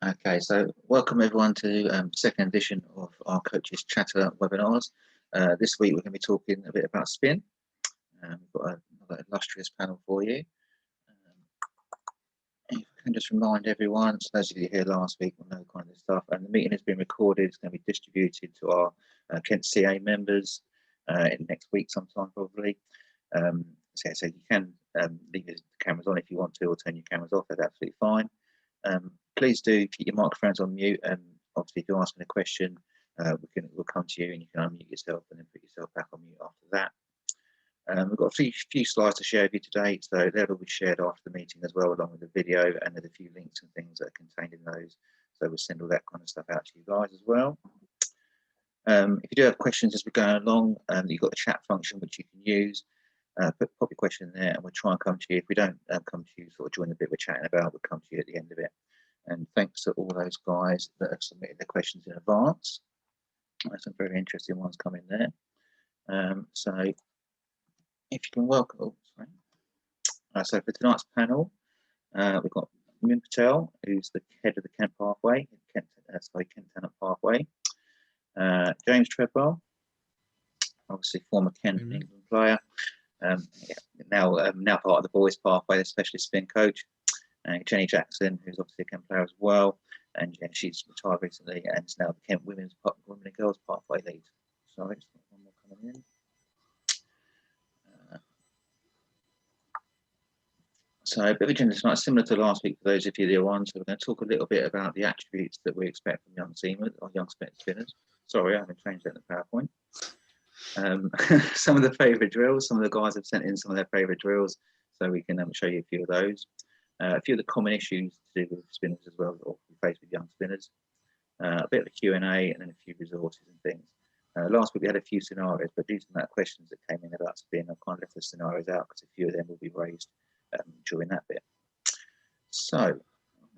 Okay, so welcome everyone to second edition of our Coaches Chatter webinars. This week we're going to be talking a bit about spin. We've got another illustrious panel for you. If I can just remind everyone, so those of you here last week will know kind of this stuff, and the meeting has been recorded. It's going to be distributed to our Kent CA members in next week sometime probably. So you can leave the cameras on if you want to, or turn your cameras off. That's absolutely fine. Please do keep your microphones on mute, and obviously if you're asking a question, we'll come to you and you can unmute yourself and then put yourself back on mute after that. We've got a few slides to share with you today, so they'll all be shared after the meeting as well, along with the video, and there's a few links and things that are contained in those, so we'll send all that kind of stuff out to you guys as well. If you do have questions as we're going along, you've got the chat function which you can use. Pop your question in there and we'll try and come to you. If we don't come to you sort of during the bit we're chatting about, we'll come to you at the end of it. And thanks to all those guys that have submitted their questions in advance. There's some very interesting ones coming there. So if you can welcome, so for tonight's panel, we've got Min Patel, who's the head of the Kent Pathway, Kent Talent Pathway. James Tredwell, obviously former Kent England player. Now part of the boys pathway, the specialist spin coach, and Jenni Jackson, who's obviously a Kent player as well, and yeah, she's retired recently and is now the Kent women and girls pathway lead. Sorry, just one more coming in. So a bit of agenda tonight, similar to last week for those of you that are on. So we're going to talk a little bit about the attributes that we expect from young seamers or young spinners. Sorry, I haven't changed that in the PowerPoint. Some of the favourite drills, some of the guys have sent in some of their favourite drills, so we can show you a few of those. A few of the common issues to do with spinners as well, or we face with young spinners. A bit of a Q&A and then a few resources and things. Last week we had a few scenarios, but due to the amount of questions that came in about spin, I've kind of left the scenarios out because a few of them will be raised during that bit. So I'm going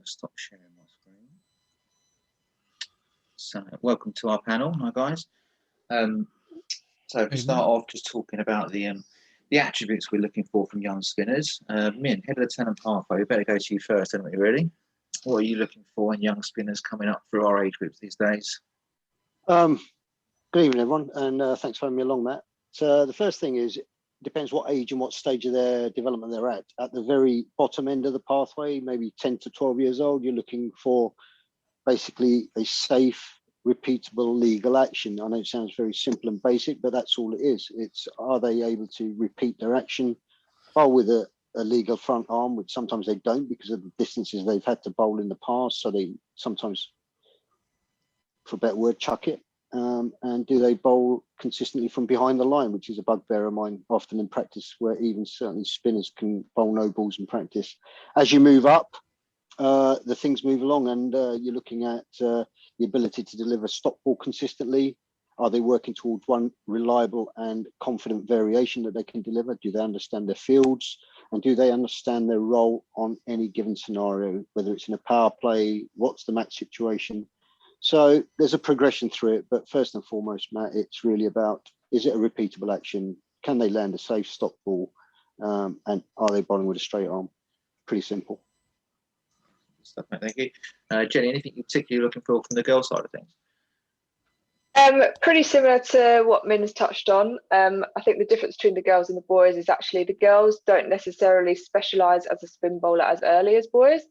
to stop sharing my screen. So welcome to our panel, hi guys. So to start off, just talking about the attributes we're looking for from young spinners. Min, head of the Talent Pathway, we better go to you first, don't we, really? What are you looking for in young spinners coming up through our age groups these days? Good evening, everyone, and thanks for having me along, Matt. So the first thing is, it depends what age and what stage of their development they're at. At the very bottom end of the pathway, maybe 10 to 12 years old, you're looking for basically a safe, repeatable legal action. I know it sounds very simple and basic, but that's all it is. It's, are they able to repeat their action, bowl with a legal front arm, which sometimes they don't because of the distances they've had to bowl in the past, so they sometimes, for a better word, chuck it. And do they bowl consistently from behind the line, which is a bugbear of mine often in practice, where even certainly spinners can bowl no balls in practice. As you move up, the things move along, and you're looking at the ability to deliver stop ball consistently. Are they working towards one reliable and confident variation that they can deliver? Do they understand their fields? And do they understand their role on any given scenario, whether it's in a power play, what's the match situation? So there's a progression through it, but first and foremost, Matt, it's really about, is it a repeatable action? Can they land a safe stop ball? And are they bowling with a straight arm? Pretty simple. Thank you. Jenni, anything you're particularly looking for from the girl side of things? Pretty similar to what Min has touched on. I think the difference between the girls and the boys is actually the girls don't necessarily specialise as a spin bowler as early as boys.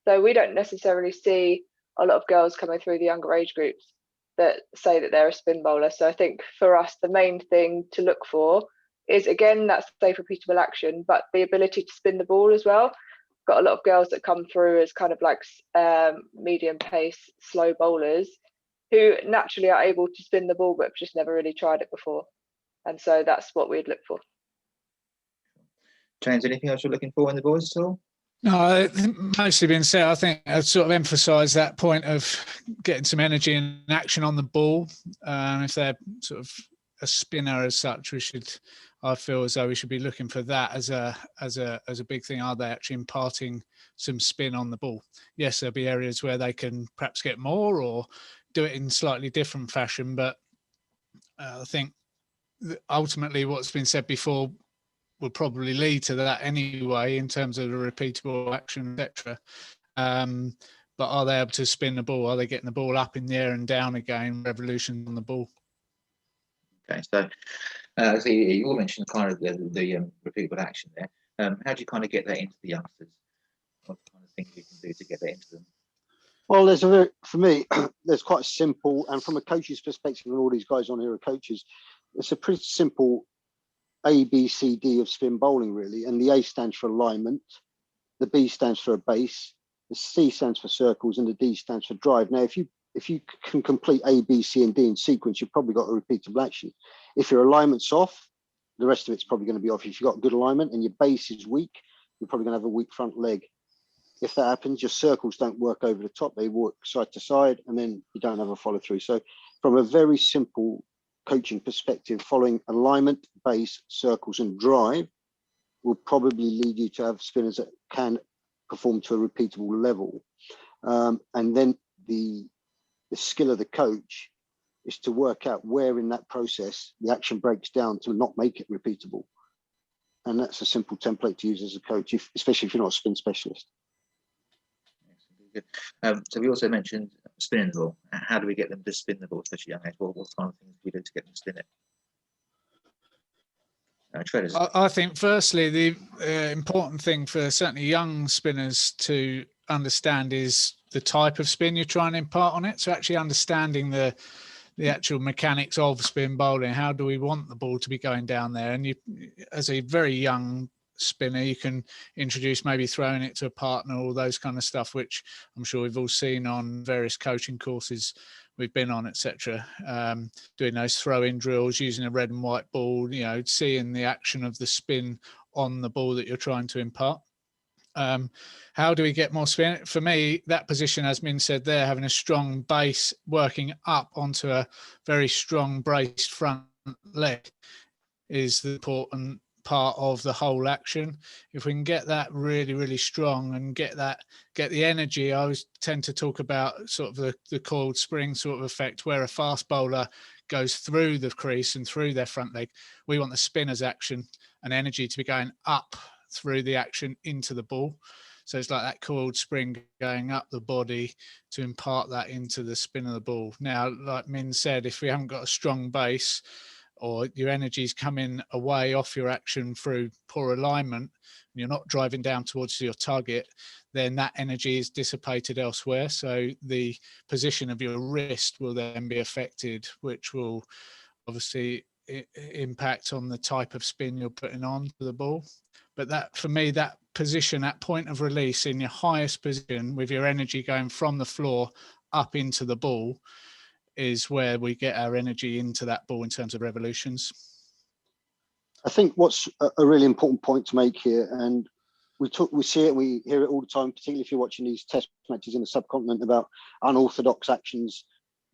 So we don't necessarily see a lot of girls coming through the younger age groups that say that they're a spin bowler. So I think for us, the main thing to look for is, again, that safe, repeatable action, but the ability to spin the ball as well. Got a lot of girls that come through as kind of like medium pace, slow bowlers who naturally are able to spin the ball, but have just never really tried it before. And so that's what we'd look for. James, anything else you're looking for in the boys at all? No, mostly been said. I think I'd sort of emphasise that point of getting some energy and action on the ball. If they're sort of a spinner as such, I feel as though we should be looking for that as a big thing. Are they actually imparting some spin on the ball? Yes, there'll be areas where they can perhaps get more or do it in slightly different fashion, but I think ultimately what's been said before will probably lead to that anyway in terms of the repeatable action, etc. but are they able to spin the ball? Are they getting the ball up in the air and down again, revolution on the ball? Okay, so you all mentioned kind of the repeatable action there. How do you kind of get that into the youngsters? What kind of things you can do to get that into them? Well, for me, there's quite a simple, and from a coach's perspective, and all these guys on here are coaches, it's a pretty simple A, B, C, D of spin bowling, really. And the A stands for alignment, the B stands for a base, the C stands for circles, and the D stands for drive. Now, if you can complete A, B, C, and D in sequence, you've probably got a repeatable action. If your alignment's off, the rest of it's probably going to be off. If you've got good alignment and your base is weak, you're probably going to have a weak front leg. If that happens, your circles don't work over the top, they work side to side, and then you don't have a follow through. So from a very simple coaching perspective, following alignment, base, circles, and drive will probably lead you to have spinners that can perform to a repeatable level. And then the skill of the coach is to work out where in that process the action breaks down to not make it repeatable. And that's a simple template to use as a coach, especially if you're not a spin specialist. Good. So we also mentioned spinning the ball. How do we get them to spin the ball, especially young age? What kind of things do we do to get them to spin it? I think firstly, the important thing for certainly young spinners to understand is the type of spin you're trying to impart on it. So actually understanding the actual mechanics of spin bowling. How do we want the ball to be going down there? And you, as a very young spinner, you can introduce maybe throwing it to a partner, all those kind of stuff, which I'm sure we've all seen on various coaching courses we've been on, etc. Doing those throw-in drills, using a red and white ball, seeing the action of the spin on the ball that you're trying to impart. How do we get more spin? For me, that position, as Min said there, having a strong base working up onto a very strong braced front leg is the important part of the whole action. If we can get that really, really strong and get the energy, I always tend to talk about sort of the coiled spring sort of effect, where a fast bowler goes through the crease and through their front leg. We want the spinner's action and energy to be going up through the action into the ball. So it's like that coiled spring going up the body to impart that into the spin of the ball. Now, like Min said, if we haven't got a strong base, or your energy's coming away off your action through poor alignment, and you're not driving down towards your target, then that energy is dissipated elsewhere. So the position of your wrist will then be affected, which will obviously impact on the type of spin you're putting on to the ball. But that, for me, that position, that point of release in your highest position with your energy going from the floor up into the ball, is where we get our energy into that ball in terms of revolutions. I think what's a really important point to make here, and we see it, we hear it all the time, particularly if you're watching these test matches in the subcontinent about unorthodox actions.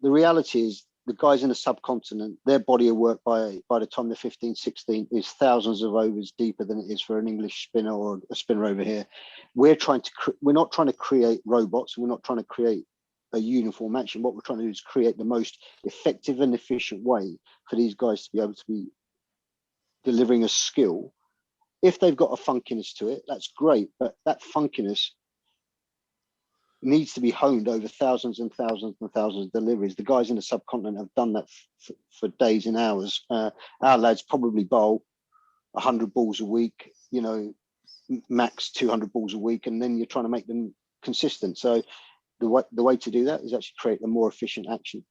The reality is the guys in the subcontinent, their body of work by the time they're 15, 16 is thousands of overs deeper than it is for an English spinner or a spinner over here. We're not trying to create robots. We're not trying to create a uniform action. What we're trying to do is create the most effective and efficient way for these guys to be able to be delivering a skill. If they've got a funkiness to it, that's great, but that funkiness needs to be honed over thousands and thousands and thousands of deliveries. The guys in the subcontinent have done that for days and hours. Our lads probably bowl 100 balls a week, max 200 balls a week, and then you're trying to make them consistent. So the way to do that is actually create a more efficient action.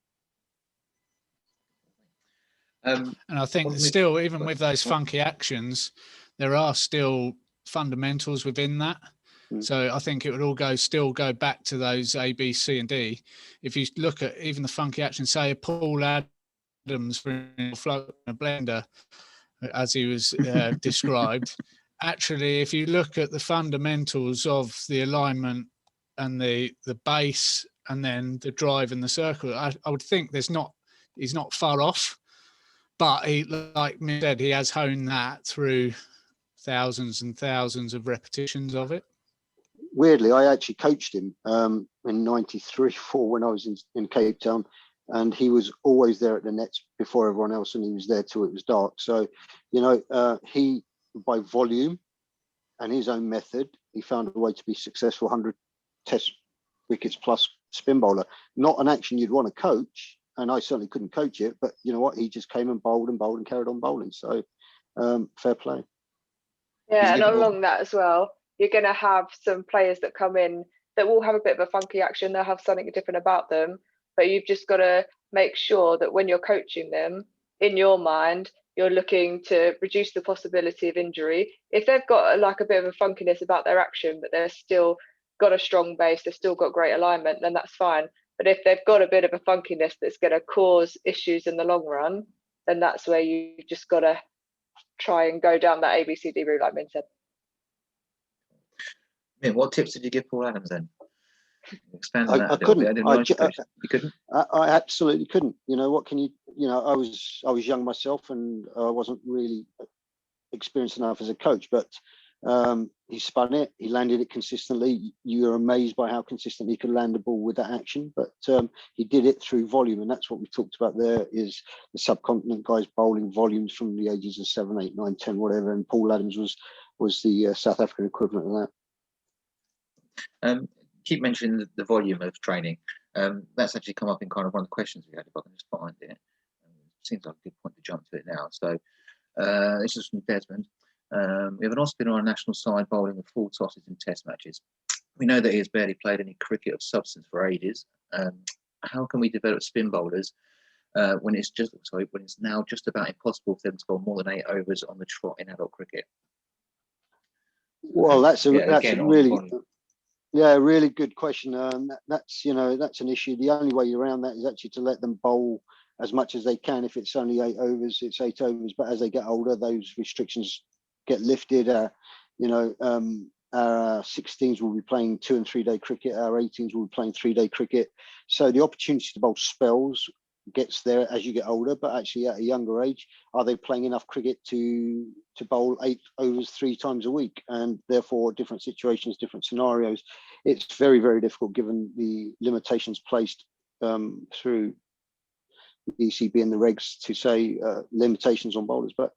And I think still, even with those funky actions, there are still fundamentals within that. So I think it would all still go back to those A, B, C, and D. If you look at even the funky action, say a Paul Adams floating a blender, as he was described, actually, if you look at the fundamentals of the alignment and the base and then the drive and the circle, I would think he's not far off, but he, like me said, he has honed that through thousands and thousands of repetitions of it. Weirdly, I actually coached him in 93, 4 when I was in Cape Town, and he was always there at the nets before everyone else, and he was there till it was dark. So, he, by volume and his own method, he found a way to be successful 100 test wickets plus spin bowler. Not an action you'd want to coach, and I certainly couldn't coach it, but you know what, he just came and bowled and carried on bowling. So fair play. Yeah, and along that as well, you're going to have some players that come in that will have a bit of a funky action. They'll have something different about them, but you've just got to make sure that when you're coaching them, in your mind, you're looking to reduce the possibility of injury. If they've got like a bit of a funkiness about their action, but they're still got a strong base, they've still got great alignment, then that's fine. But if they've got a bit of a funkiness that's going to cause issues in the long run, then that's where you just got to try and go down that ABCD route, like Min said. Min, what tips did you give Paul Adams then? Expand on that I couldn't. You couldn't. I absolutely couldn't. You know, what can you? You know, I was young myself, and I wasn't really experienced enough as a coach. But he spun it. He landed it consistently. You're amazed by how consistently he could land the ball with that action. But he did it through volume, and that's what we talked about. There is the subcontinent guys bowling volumes from the ages of 7, 8, 9, 10, whatever. And Paul Adams was the South African equivalent of that. Keep mentioning the volume of training. That's actually come up in kind of one of the questions we had, if I can just find it. Seems like a good point to jump to it now. So this is from Desmond. We have an off-spinner on our national side bowling with full tosses in test matches. We know that he has barely played any cricket of substance for ages. How can we develop spin bowlers when it's now just about impossible for them to bowl more than 8 overs on the trot in adult cricket? Well, that's a really good question. That's an issue. The only way around that is actually to let them bowl as much as they can. If it's only 8 overs, it's 8 overs. But as they get older, those restrictions get lifted. Our 16s will be playing 2 and 3 day cricket. Our 18s will be playing 3-day cricket. So the opportunity to bowl spells gets there as you get older, but actually at a younger age, are they playing enough cricket to bowl 8 overs 3 times a week? And therefore different situations, different scenarios. It's very, very difficult given the limitations placed through the ECB and the regs to say limitations on bowlers, but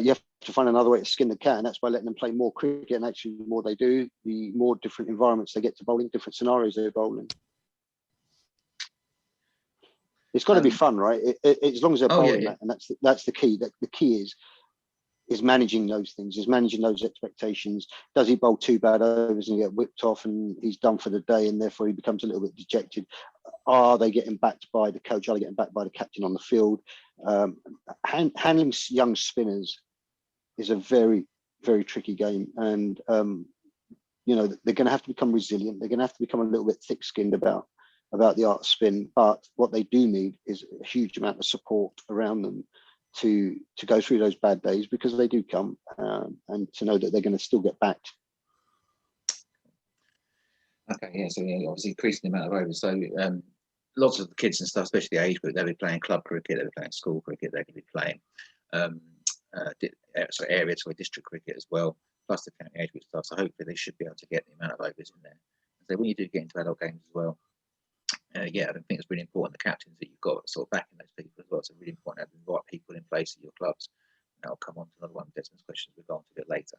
you have to find another way to skin the cat, and that's by letting them play more cricket. And actually the more they do, the more different environments they get to bowling, different scenarios they're bowling. It's got to be fun, right? As long as they're bowling that, and that's the key. The key is managing those things, is managing those expectations. Does he bowl 2 bad overs and get whipped off and he's done for the day, and therefore he becomes a little bit dejected? Are they getting backed by the coach? Are they getting backed by the captain on the field? Handling young spinners is a very, very tricky game, and they're going to have to become resilient. They're going to have to become a little bit thick-skinned about the art of spin, but what they do need is a huge amount of support around them to go through those bad days, because they do come, and to know that they're going to still get backed. Okay, yeah, so obviously increasing the amount of overs. So lots of the kids and stuff, especially the age group, they'll be playing club cricket, they'll be playing school cricket, they're going to be playing area to a district cricket as well, plus the county age group stuff. So hopefully they should be able to get the amount of overs in there. So when you do get into adult games as well, I think it's really important the captains that you've got sort of backing those people as well. So really important to have the right people in place at your clubs. And I'll come on to another one of Desmond's questions we'll go on to a bit later.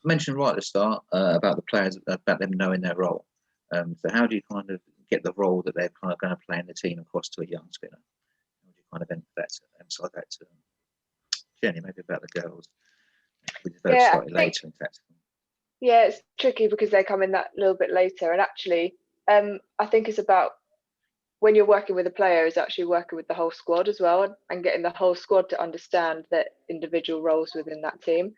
Mentioned right at the start about the players, about them knowing their role. So how do you kind of get the role that they're kind of going to play in the team across to a young spinner? How do you kind of emphasize that to them? Jenny, maybe about the girls. We develop slightly later, in fact. Yeah, it's tricky because they come in that little bit later. And actually, I think it's about, when you're working with a player, is actually working with the whole squad as well, and getting the whole squad to understand the individual roles within that team.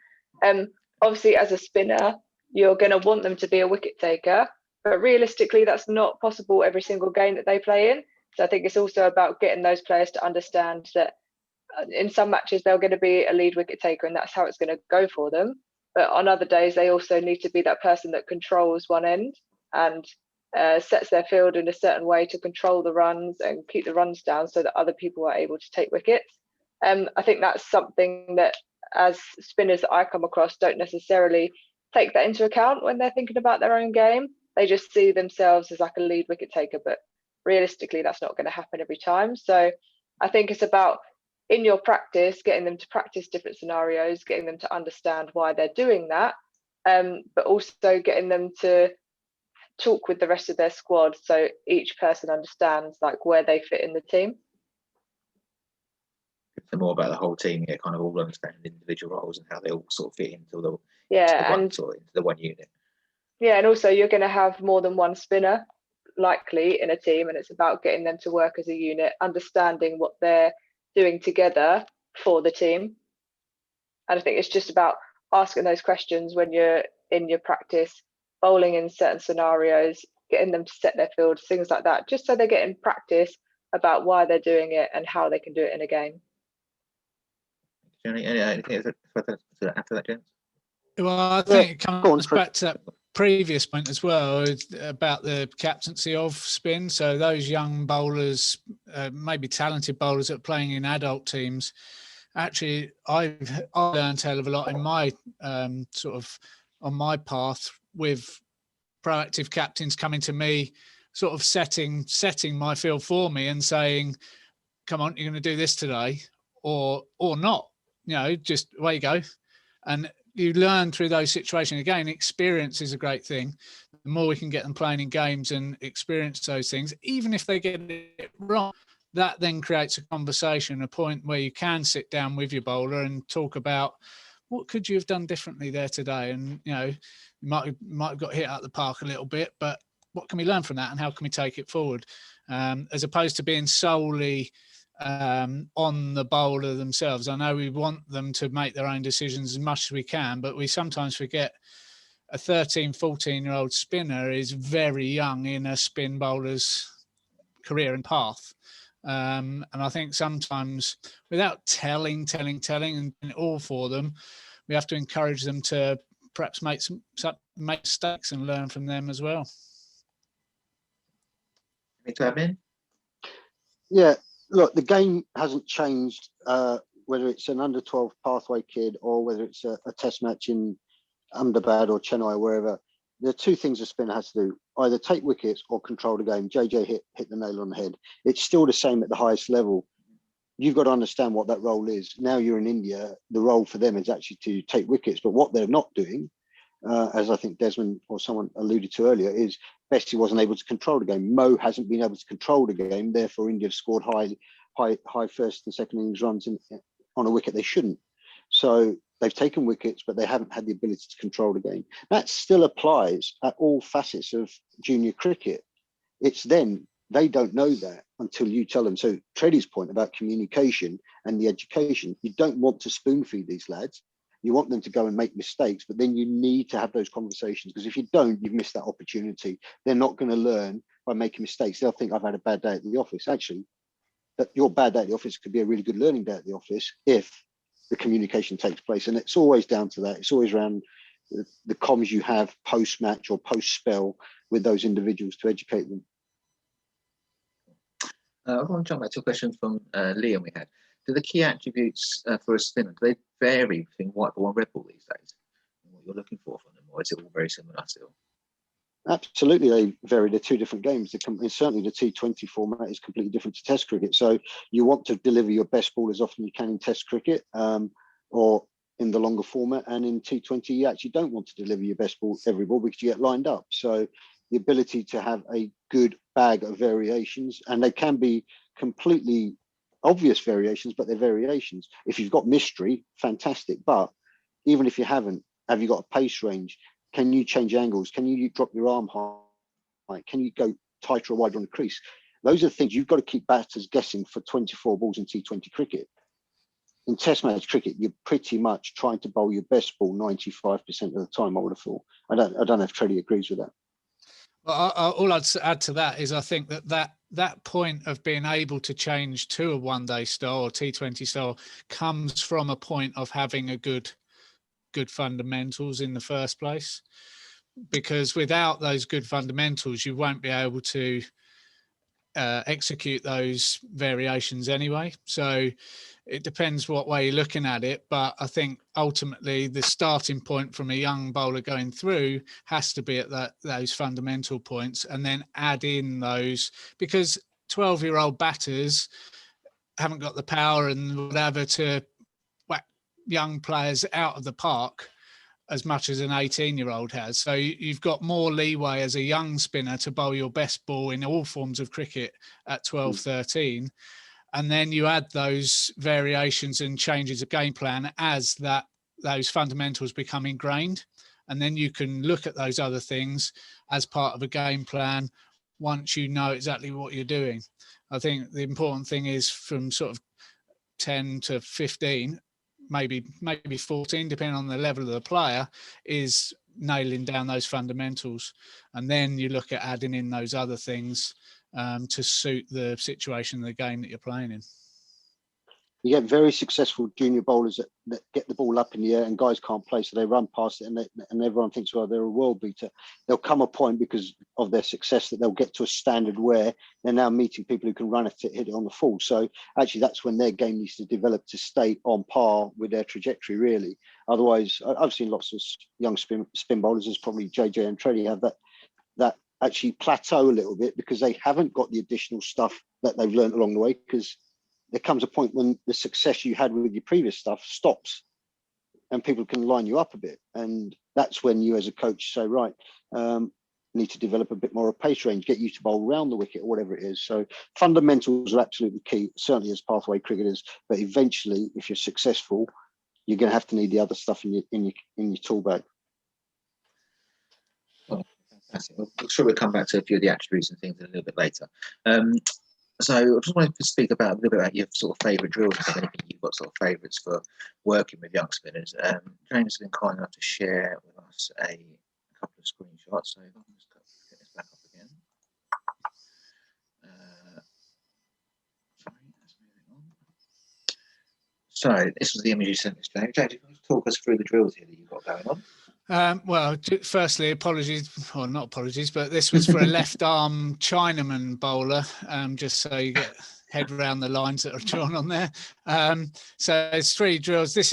Obviously, as a spinner, you're going to want them to be a wicket taker, but realistically, that's not possible every single game that they play in. So I think it's also about getting those players to understand that in some matches, they're going to be a lead wicket taker, and that's how it's going to go for them. But on other days, they also need to be that person that controls one end and sets their field in a certain way to control the runs and keep the runs down so that other people are able to take wickets. I think that's something that, as spinners that I come across, don't necessarily take that into account when they're thinking about their own game. They just see themselves as like a lead wicket taker, but realistically, that's not going to happen every time. So I think it's about, in your practice, getting them to practice different scenarios, getting them to understand why they're doing that, but also getting them to talk with the rest of their squad, so each person understands like where they fit in the team. So more about the whole team, yeah, kind of all understanding the individual roles and how they all sort of fit into the one unit. Yeah, and also you're going to have more than one spinner likely in a team, and it's about getting them to work as a unit, understanding what they're doing together for the team. And I think it's just about asking those questions when you're in your practice, bowling in certain scenarios, getting them to set their field, things like that, just so they're getting practice about why they're doing it and how they can do it in a game. Anything after that, James? Well, I think it comes back to that previous point as well about the captaincy of spin. So those young bowlers, maybe talented bowlers that are playing in adult teams, actually, I learned a hell of a lot in my sort of on my path with proactive captains coming to me, sort of setting my field for me and saying, "Come on, you're going to do this today," or not. Just away you go, and you learn through those situations. Again, experience is a great thing. The more we can get them playing in games and experience those things, even if they get it wrong, that then creates a conversation, a point where you can sit down with your bowler and talk about what could you have done differently there today. And, you might have got hit out the park a little bit, but what can we learn from that and how can we take it forward? As opposed to being solely on the bowler themselves. I know we want them to make their own decisions as much as we can, but we sometimes forget a 13, 14-year-old spinner is very young in a spin bowler's career and path. And I think sometimes without telling and doing it all for them, we have to encourage them to perhaps make mistakes and learn from them as well. Yeah, look, the game hasn't changed, whether it's an under 12 pathway kid or whether it's a test match in Ahmedabad or Chennai or wherever. There are two things a spinner has to do: either take wickets or control the game. JJ hit the nail on the head. It's still the same at the highest level. You've got to understand what that role is. Now you're in India, the role for them is actually to take wickets. But what they're not doing, as I think Desmond or someone alluded to earlier, is Bessie wasn't able to control the game. Mo hasn't been able to control the game. Therefore, India have scored high first and second innings runs on a wicket they shouldn't. So they've taken wickets, but they haven't had the ability to control the game. That still applies at all facets of junior cricket. It's then they don't know that until you tell them. So Treddy's point about communication and the education, you don't want to spoon feed these lads. You want them to go and make mistakes, but then you need to have those conversations, because if you don't, you've missed that opportunity. They're not going to learn by making mistakes. They'll think, I've had a bad day at the office. Actually, that your bad day at the office could be a really good learning day at the office if the communication takes place. And it's always down to that. It's always around the comms you have post-match or post-spell with those individuals to educate them. I want to jump back to a question from Liam we had. Do the key attributes for a spinner, do they vary between white ball and red ball these days? And what you're looking for from them, or is it all very similar still? Absolutely, they vary. They're two different games. Certainly the T20 format is completely different to Test cricket. So you want to deliver your best ball as often as you can in Test cricket, or in the longer format. And in T20, you actually don't want to deliver your best ball every ball because you get lined up. So the ability to have a good bag of variations, and they can be completely obvious variations, but they're variations. If you've got mystery, fantastic. But even if you haven't, have you got a pace range? Can you change angles? Can you drop your arm high? Can you go tighter or wider on the crease? Those are the things you've got to keep batters guessing for 24 balls in T20 cricket. In Test match cricket, you're pretty much trying to bowl your best ball 95% of the time, I would have thought. I don't know if Treddy agrees with that. Well, all I'd add to that is I think that point of being able to change to a one-day style or T20 style comes from a point of having a good fundamentals in the first place. Because without those good fundamentals, you won't be able to execute those variations anyway. So it depends what way you're looking at it, but I think ultimately the starting point from a young bowler going through has to be at those fundamental points, and then add in those, because 12-year-old batters haven't got the power and whatever to whack young players out of the park. as much as an 18-year-old has. So you've got more leeway as a young spinner to bowl your best ball in all forms of cricket at 12, 13. And then you add those variations and changes of game plan as those fundamentals become ingrained. And then you can look at those other things as part of a game plan once you know exactly what you're doing. I think the important thing is from sort of 10 to 15, maybe 14, depending on the level of the player, is nailing down those fundamentals. And then you look at adding in those other things to suit the situation of the game that you're playing in. You get very successful junior bowlers that get the ball up in the air and guys can't play, so they run past it and everyone thinks, well, they're a world beater. There'll come a point because of their success that they'll get to a standard where they're now meeting people who can run it, hit it on the full. So actually that's when their game needs to develop to stay on par with their trajectory, really. Otherwise, I've seen lots of young spin bowlers, as probably JJ and Treddy have, that actually plateau a little bit because they haven't got the additional stuff that they've learned along the way, because there comes a point when the success you had with your previous stuff stops and people can line you up a bit. And that's when you as a coach say, right, need to develop a bit more of pace range, get you to bowl round the wicket or whatever it is. So fundamentals are absolutely key, certainly as pathway cricketers, but eventually if you're successful, you're going to have to need the other stuff in your tool bag. Well, fantastic. I'm sure we'll come back to a few of the attributes and things a little bit later. So I just wanted to speak a little bit about your sort of favourite drills, if anything you've got sort of favourites for working with young spinners. James has been kind enough to share with us a couple of screenshots. So if I can just get this back up again. Sorry, let's move it on. So this was the image you sent us, James. James, can you talk us through the drills here that you've got going on? Well, firstly, apologies, or not apologies, but this was for a left arm Chinaman bowler, just so you get head around the lines that are drawn on there. So it's 3 drills. This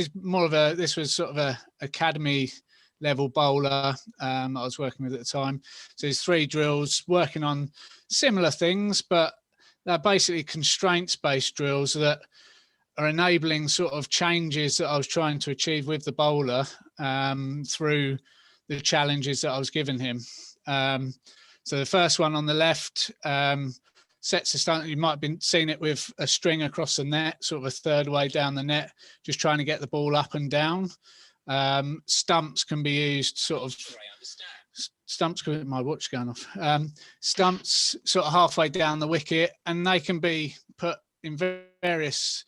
was sort of a academy level bowler I was working with at the time. So there's 3 drills working on similar things, but they're basically constraints-based drills that are enabling sort of changes that I was trying to achieve with the bowler through the challenges that I was giving him. So the first one on the left sets a stunt. You might have seen it with a string across the net, sort of a third way down the net, just trying to get the ball up and down. Stumps can be used sort of. Stumps, my watch going off. Stumps sort of halfway down the wicket, and they can be put in various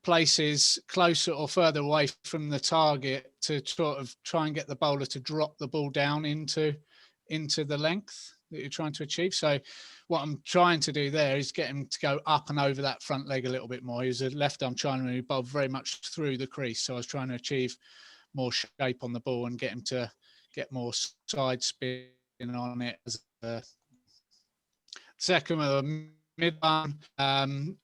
places closer or further away from the target to sort of try and get the bowler to drop the ball down into the length that you're trying to achieve. So what I'm trying to do there is get him to go up and over that front leg a little bit more. He's a left arm Chinaman who bowled very much through the crease. So I was trying to achieve more shape on the ball and get him to get more side spin on it. As a second one, mid one, and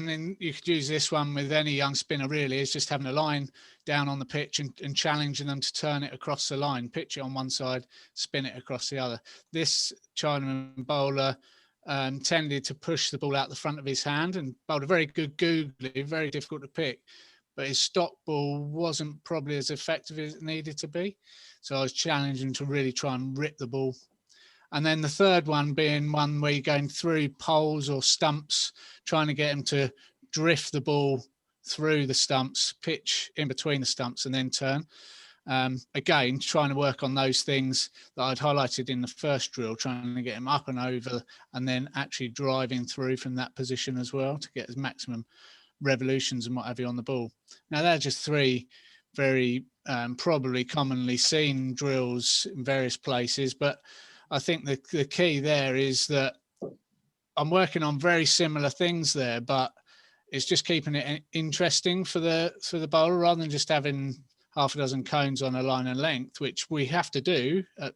then you could use this one with any young spinner really, is just having a line down on the pitch and challenging them to turn it across the line, pitch it on one side, spin it across the other. This Chinaman bowler tended to push the ball out the front of his hand and bowled a very good googly, very difficult to pick, but his stop ball wasn't probably as effective as it needed to be. So I was challenging to really try and rip the ball. And then the third one being one where you're going through poles or stumps, trying to get him to drift the ball through the stumps, pitch in between the stumps and then turn. Again, trying to work on those things that I'd highlighted in the first drill, trying to get him up and over and then actually driving through from that position as well to get as maximum revolutions and what have you on the ball. Now, they're just 3 very probably commonly seen drills in various places, but I think the key there is that I'm working on very similar things there, but it's just keeping it interesting for the bowler rather than just having half a dozen cones on a line and length, which we have to do at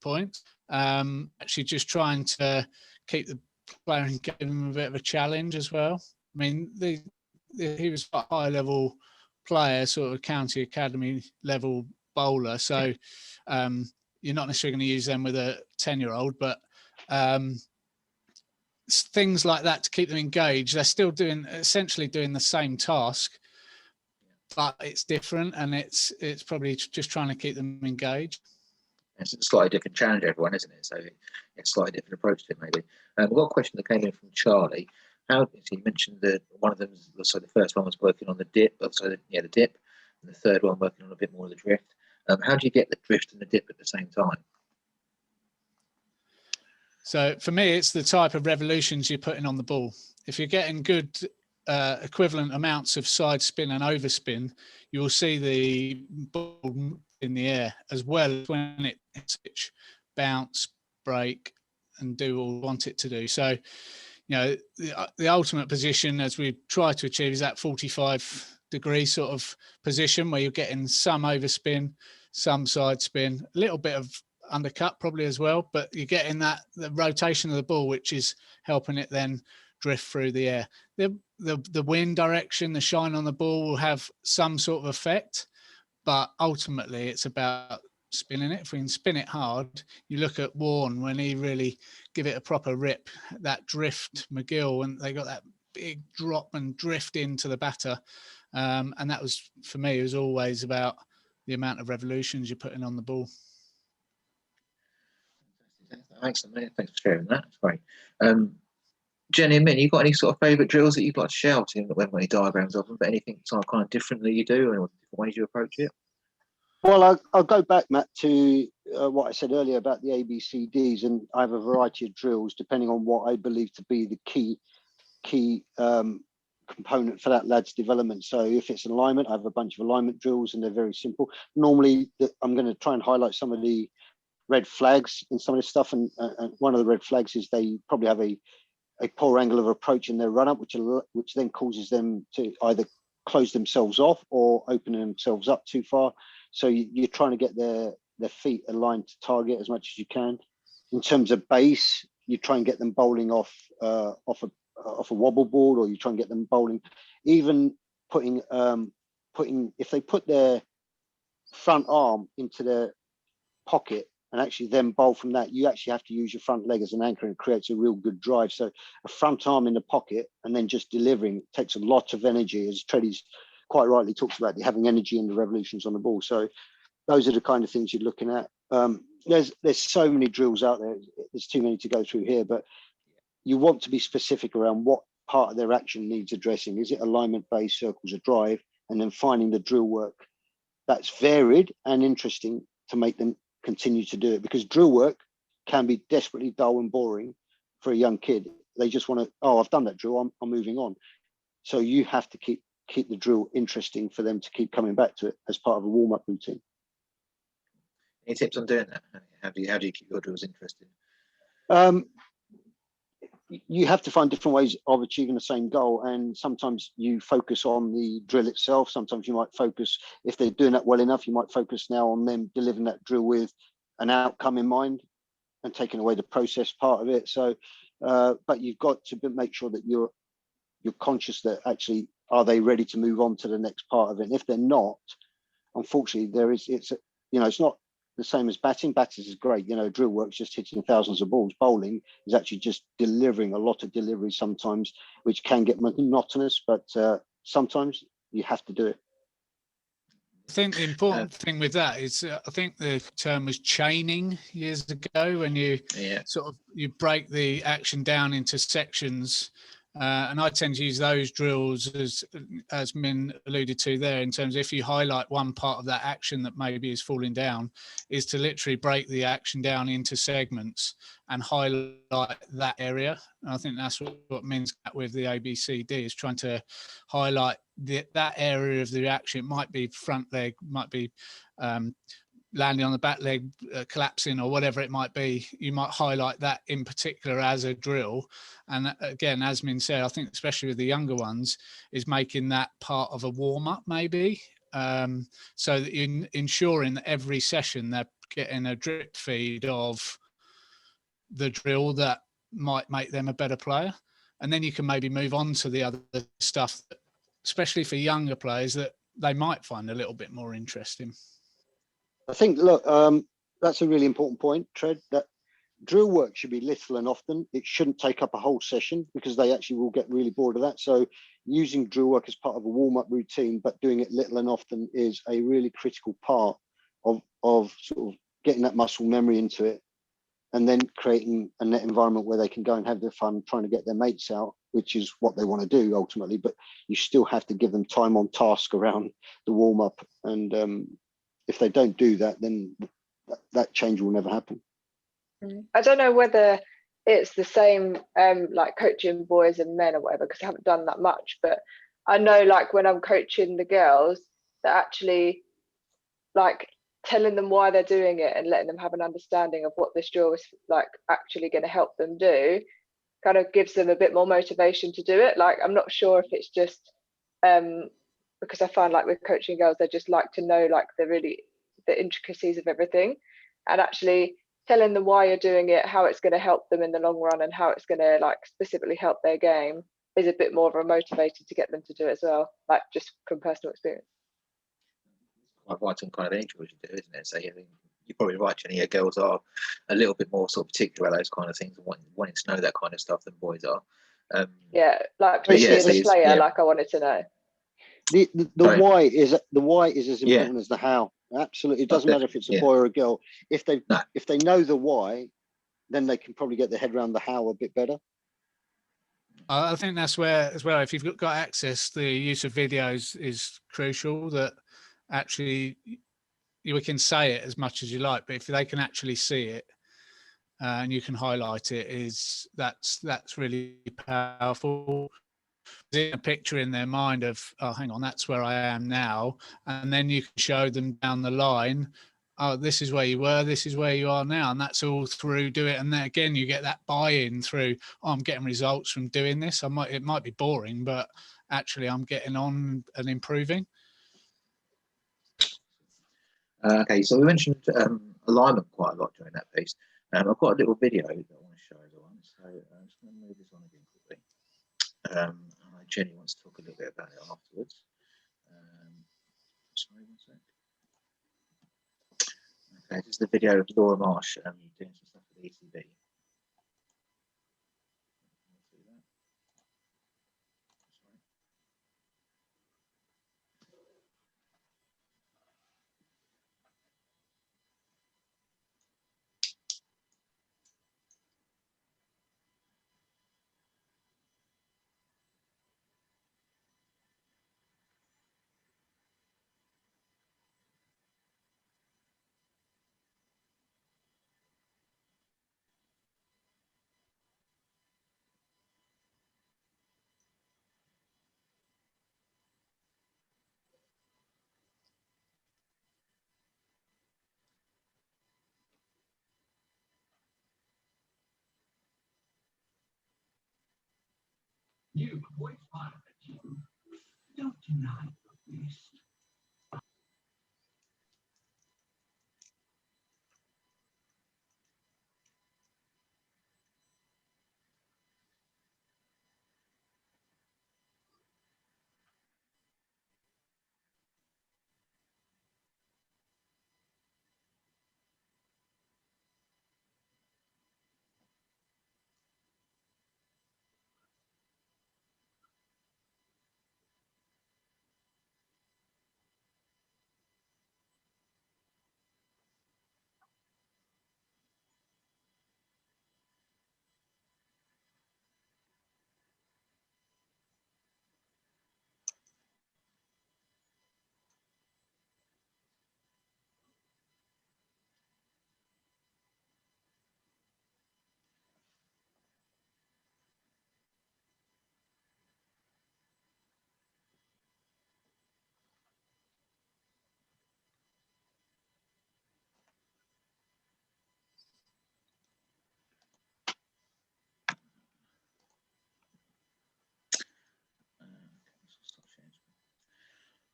points. Actually just trying to keep the player and give him a bit of a challenge as well. I mean, he was a high level player, sort of county academy level bowler. So you're not necessarily going to use them with a 10-year-old, but things like that to keep them engaged. They're still essentially doing the same task, but it's different, and it's probably just trying to keep them engaged. It's a slightly different challenge, everyone, isn't it? So it's a slightly different approach to it, maybe. We've got a question that came in from Charlie. So you mentioned that one of them, so the first one was working on the dip, the dip, and the third one working on a bit more of the drift. How do you get the drift and the dip at the same time? So for me, it's the type of revolutions you're putting on the ball. If you're getting good equivalent amounts of side spin and overspin, you will see the ball in the air, as well as when it hits, bounce, break, and do all you want it to do. So, you know, the ultimate position, as we try to achieve, is that 45-degree sort of position where you're getting some overspin, some side spin, a little bit of undercut probably as well, but you're getting the rotation of the ball, which is helping it then drift through the air. The wind direction, the shine on the ball will have some sort of effect, but ultimately it's about spinning it. If we can spin it hard, you look at Warren when he really give it a proper rip, that drift McGill, and they got that big drop and drift into the batter. And that was, for me, it was always about the amount of revolutions you're putting on the ball. Thanks for sharing that. That's great. Jenny and Min, you got any sort of favourite drills that you'd like to share? Obviously, when any diagrams of them, but anything sort of kind of different that you do, or different ways you approach it? Well, I'll go back, Matt, to what I said earlier about the ABCDs, and I have a variety of drills depending on what I believe to be the key component for that lad's development. So if it's alignment, I have a bunch of alignment drills, and they're very simple. Normally, I'm going to try and highlight some of the red flags in some of this stuff, and one of the red flags is they probably have a poor angle of approach in their run-up, which then causes them to either close themselves off or open themselves up too far. So you're trying to get their feet aligned to target as much as you can. In terms of base, you try and get them bowling off a wobble board, or you try and get them bowling, even putting if they put their front arm into their pocket and actually then bowl from that, you actually have to use your front leg as an anchor, and it creates a real good drive. So a front arm in the pocket and then just delivering takes a lot of energy, as Treddy's quite rightly talks about, having energy in the revolutions on the ball. So those are the kind of things you're looking at. There's so many drills out there. There's too many to go through here, but you want to be specific around what part of their action needs addressing. Is it alignment, base, circles, or drive? And then finding the drill work that's varied and interesting to make them continue to do it, because drill work can be desperately dull and boring for a young kid. They just want to, I've done that drill, I'm moving on. So you have to keep the drill interesting for them to keep coming back to it as part of a warm-up routine. Any tips on doing that? How do you keep your drills interesting? You have to find different ways of achieving the same goal, and sometimes you focus on the drill itself. Sometimes you might focus, if they're doing that well enough, you might focus now on them delivering that drill with an outcome in mind and taking away the process part of it. So but you've got to make sure that you're conscious that actually, are they ready to move on to the next part of it? And if they're not, unfortunately, it's not the same as batting. Batting is great, drill work's just hitting thousands of balls. Bowling is actually just delivering a lot of delivery sometimes, which can get monotonous, but sometimes you have to do it. I think the important thing with that is, I think the term was chaining years ago, when you you break the action down into sections. And I tend to use those drills as Min alluded to there, in terms of, if you highlight one part of that action that maybe is falling down, is to literally break the action down into segments and highlight that area. And I think that's what Min's at with the ABCD, is trying to highlight that area of the action. It might be front leg, might be landing on the back leg, collapsing, or whatever it might be. You might highlight that in particular as a drill. And again, as Min said, I think especially with the younger ones, is making that part of a warm-up maybe, so that you're ensuring that every session they're getting a drip feed of the drill that might make them a better player. And then you can maybe move on to the other stuff, especially for younger players, that they might find a little bit more interesting. I think, that's a really important point, Tred, that drill work should be little and often. It shouldn't take up a whole session, because they actually will get really bored of that. So using drill work as part of a warm-up routine, but doing it little and often is a really critical part of sort of getting that muscle memory into it, and then creating a net environment where they can go and have their fun trying to get their mates out, which is what they want to do ultimately. But you still have to give them time on task around the warm-up. And if they don't do that, then that change will never happen. I don't know whether it's the same like coaching boys and men or whatever, because I haven't done that much, but I know like when I'm coaching the girls, that actually like telling them why they're doing it and letting them have an understanding of what this drill is like actually going to help them do kind of gives them a bit more motivation to do it. Like I'm not sure if it's just because I find like with coaching girls, they just like to know like the intricacies of everything, and actually telling them why you're doing it, how it's going to help them in the long run, and how it's going to like specifically help their game is a bit more of a motivator to get them to do it as well, like just from personal experience. Quite right on kind of age what you do, isn't it? So yeah, you're probably right, Jenny. Girls are a little bit more sort of particular about those kind of things and wanting to know that kind of stuff than boys are. Yeah, like particularly the player, like I wanted to know. The why is as important as the how. Absolutely, it doesn't matter if it's a boy or a girl. If they know the why, then they can probably get their head around the how a bit better. I think that's where as well, if you've got access, the use of videos is crucial. That actually we can say it as much as you like, but if they can actually see it and you can highlight it, that's really powerful. A picture in their mind of, oh, hang on, that's where I am now, and then you can show them down the line, oh, this is where you were, this is where you are now, and that's all through do it. And then again, you get that buy-in through, oh, I'm getting results from doing this. It might be boring, but actually I'm getting on and improving. Okay, so we mentioned alignment quite a lot during that piece. I've got a little video that I want to show everyone, so I'm just going to move this on again quickly. Jenny wants to talk a little bit about it afterwards. Sorry, one sec. Okay, this is the video of Laura Marsh doing some stuff with ECB. You, boys, part of the team. Don't deny this.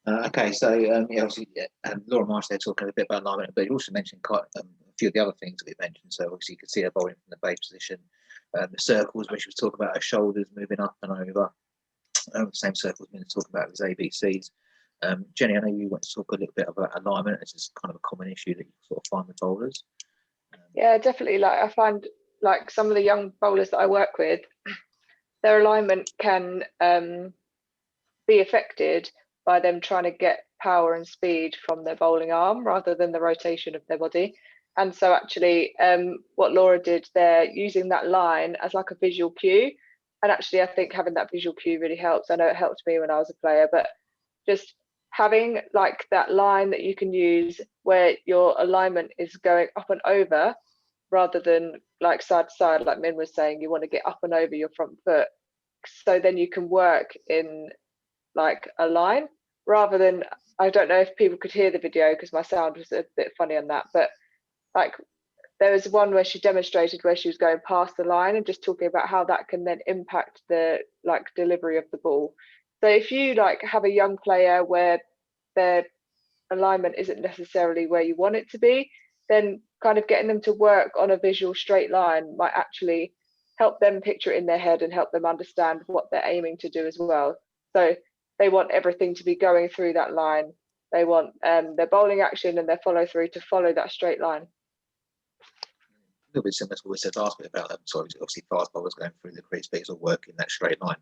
Okay, so obviously, Laura Marsh there talking a bit about alignment, but you also mentioned quite a few of the other things that we mentioned. So obviously, you can see her bowling from the base position, the circles, when she was talking about her shoulders moving up and over. The same circles we were talking about as ABCs. Jenny, I know you want to talk a little bit about alignment. It's just kind of a common issue that you sort of find with bowlers. Yeah, definitely. Like I find like some of the young bowlers that I work with, their alignment can be affected by them trying to get power and speed from their bowling arm rather than the rotation of their body. And so actually what Laura did there, using that line as like a visual cue, and actually I think having that visual cue really helps. I know it helped me when I was a player, but just having like that line that you can use where your alignment is going up and over rather than like side to side, like Min was saying, you want to get up and over your front foot. So then you can work in like a line rather than, I don't know if people could hear the video because my sound was a bit funny on that, but like there was one where she demonstrated where she was going past the line and just talking about how that can then impact the like delivery of the ball. So if you like have a young player where their alignment isn't necessarily where you want it to be, then kind of getting them to work on a visual straight line might actually help them picture it in their head and help them understand what they're aiming to do as well. So they want everything to be going through that line. They want their bowling action and their follow through to follow that straight line. A little bit similar to what we said last bit about obviously fast bowlers going through the crease, but it's all working that straight line.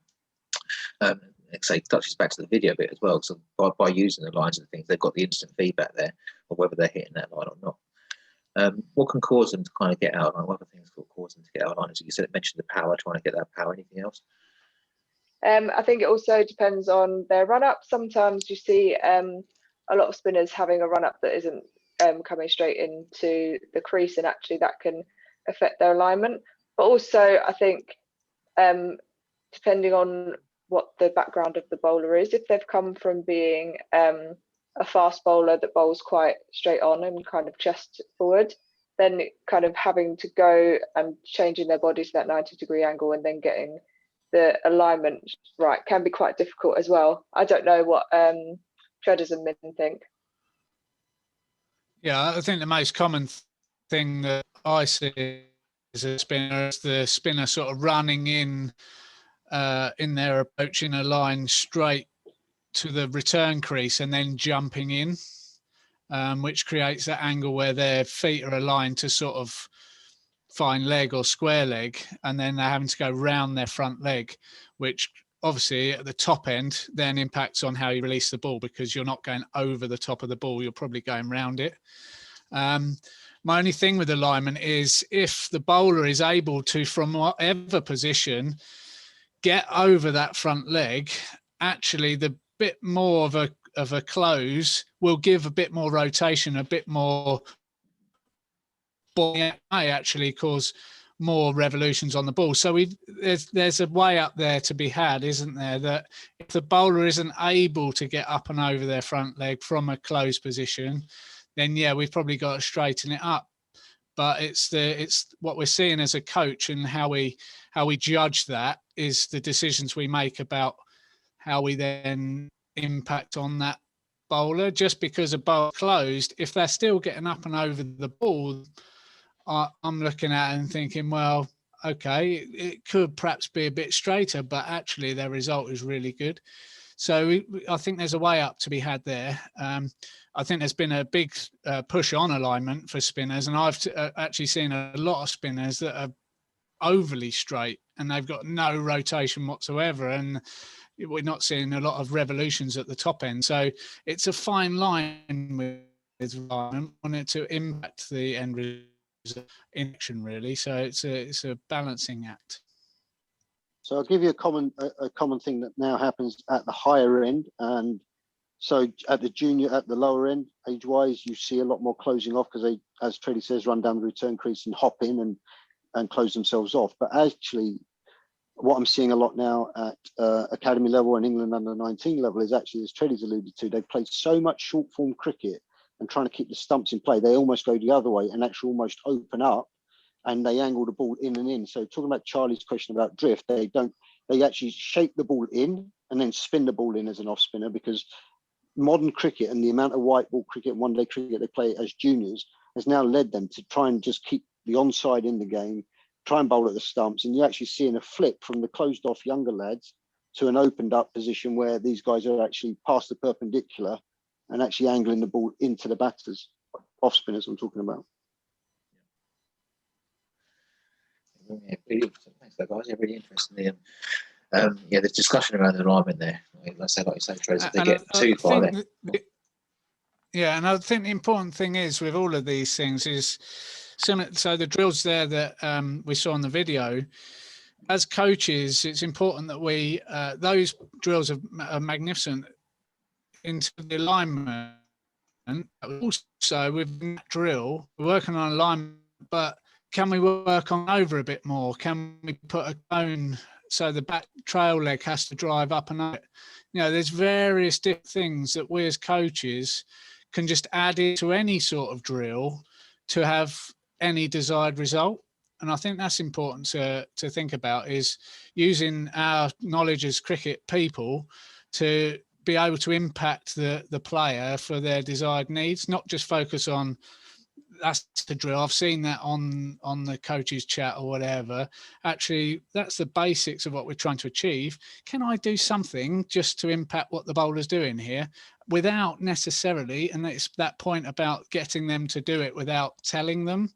Like say, touches back to the video bit as well. So by using the lines and things, they've got the instant feedback there of whether they're hitting that line or not. What can cause them to kind of get out of line? What other things could cause them to get out of line? As you said, it mentioned the power, trying to get that power. Anything else? I think it also depends on their run up. Sometimes you see a lot of spinners having a run up that isn't coming straight into the crease, and actually that can affect their alignment. But also I think depending on what the background of the bowler is, if they've come from being a fast bowler that bowls quite straight on and kind of chest forward, then kind of having to go and changing their body to that 90-degree angle and then getting the alignment right can be quite difficult as well. I don't know what Tredders and Min think. Yeah, I think the most common thing that I see as a spinner is the spinner sort of running in their approach in a line straight to the return crease and then jumping in, which creates that angle where their feet are aligned to sort of fine leg or square leg, and then they're having to go round their front leg, which obviously at the top end then impacts on how you release the ball, because you're not going over the top of the ball, you're probably going round it. My only thing with alignment is if the bowler is able to, from whatever position, get over that front leg, actually the bit more of a close will give a bit more rotation, a bit more ball, may actually cause more revolutions on the ball. So there's a way up there to be had, isn't there, that if the bowler isn't able to get up and over their front leg from a closed position, then yeah, we've probably got to straighten it up. But it's what we're seeing as a coach, and how we judge that is the decisions we make about how we then impact on that bowler. Just because a bowler closed, if they're still getting up and over the ball, I'm looking at it and thinking, well, okay, it could perhaps be a bit straighter, but actually their result is really good. So I think there's a way up to be had there. I think there's been a big push on alignment for spinners, and I've actually seen a lot of spinners that are overly straight and they've got no rotation whatsoever, and we're not seeing a lot of revolutions at the top end. So it's a fine line with alignment, on it to impact the end result in action, really. So it's a balancing act. So I'll give you a common thing that now happens at the higher end, and so at the lower end, age-wise, you see a lot more closing off, because they, as Treddy says, run down the return crease and hop in and close themselves off. But actually, what I'm seeing a lot now at academy level and England under 19 level is actually, as Treddy's alluded to, they play so much short form cricket and trying to keep the stumps in play, they almost go the other way and actually almost open up, and they angle the ball in and in. So talking about Charlie's question about drift, they actually shape the ball in and then spin the ball in as an off spinner, because modern cricket and the amount of white ball cricket and one day cricket they play as juniors has now led them to try and just keep the onside in the game, try and bowl at the stumps, and you're actually seeing a flip from the closed off younger lads to an opened up position where these guys are actually past the perpendicular and actually angling the ball into the batters, off spinners I'm talking about. Yeah, really, thanks, guys. Yeah, really interesting. Yeah, there's discussion around the alignment there. Like you say, Trez, if they get too far there. Yeah, and I think the important thing is with all of these things is similar. So the drills there that we saw on the video, as coaches, it's important that we those drills are magnificent into the alignment. Also, with that drill, we're working on alignment, but can we work on over a bit more? Can we put a cone so the back trail leg has to drive up and up? You know, there's various different things that we as coaches can just add into any sort of drill to have any desired result. And I think that's important to think about, is using our knowledge as cricket people to be able to impact the player for their desired needs, not just focus on that's the drill. I've seen that on the coaches chat or whatever. Actually, that's the basics of what we're trying to achieve. Can I do something just to impact what the bowler's doing here without necessarily, and it's that point about getting them to do it without telling them,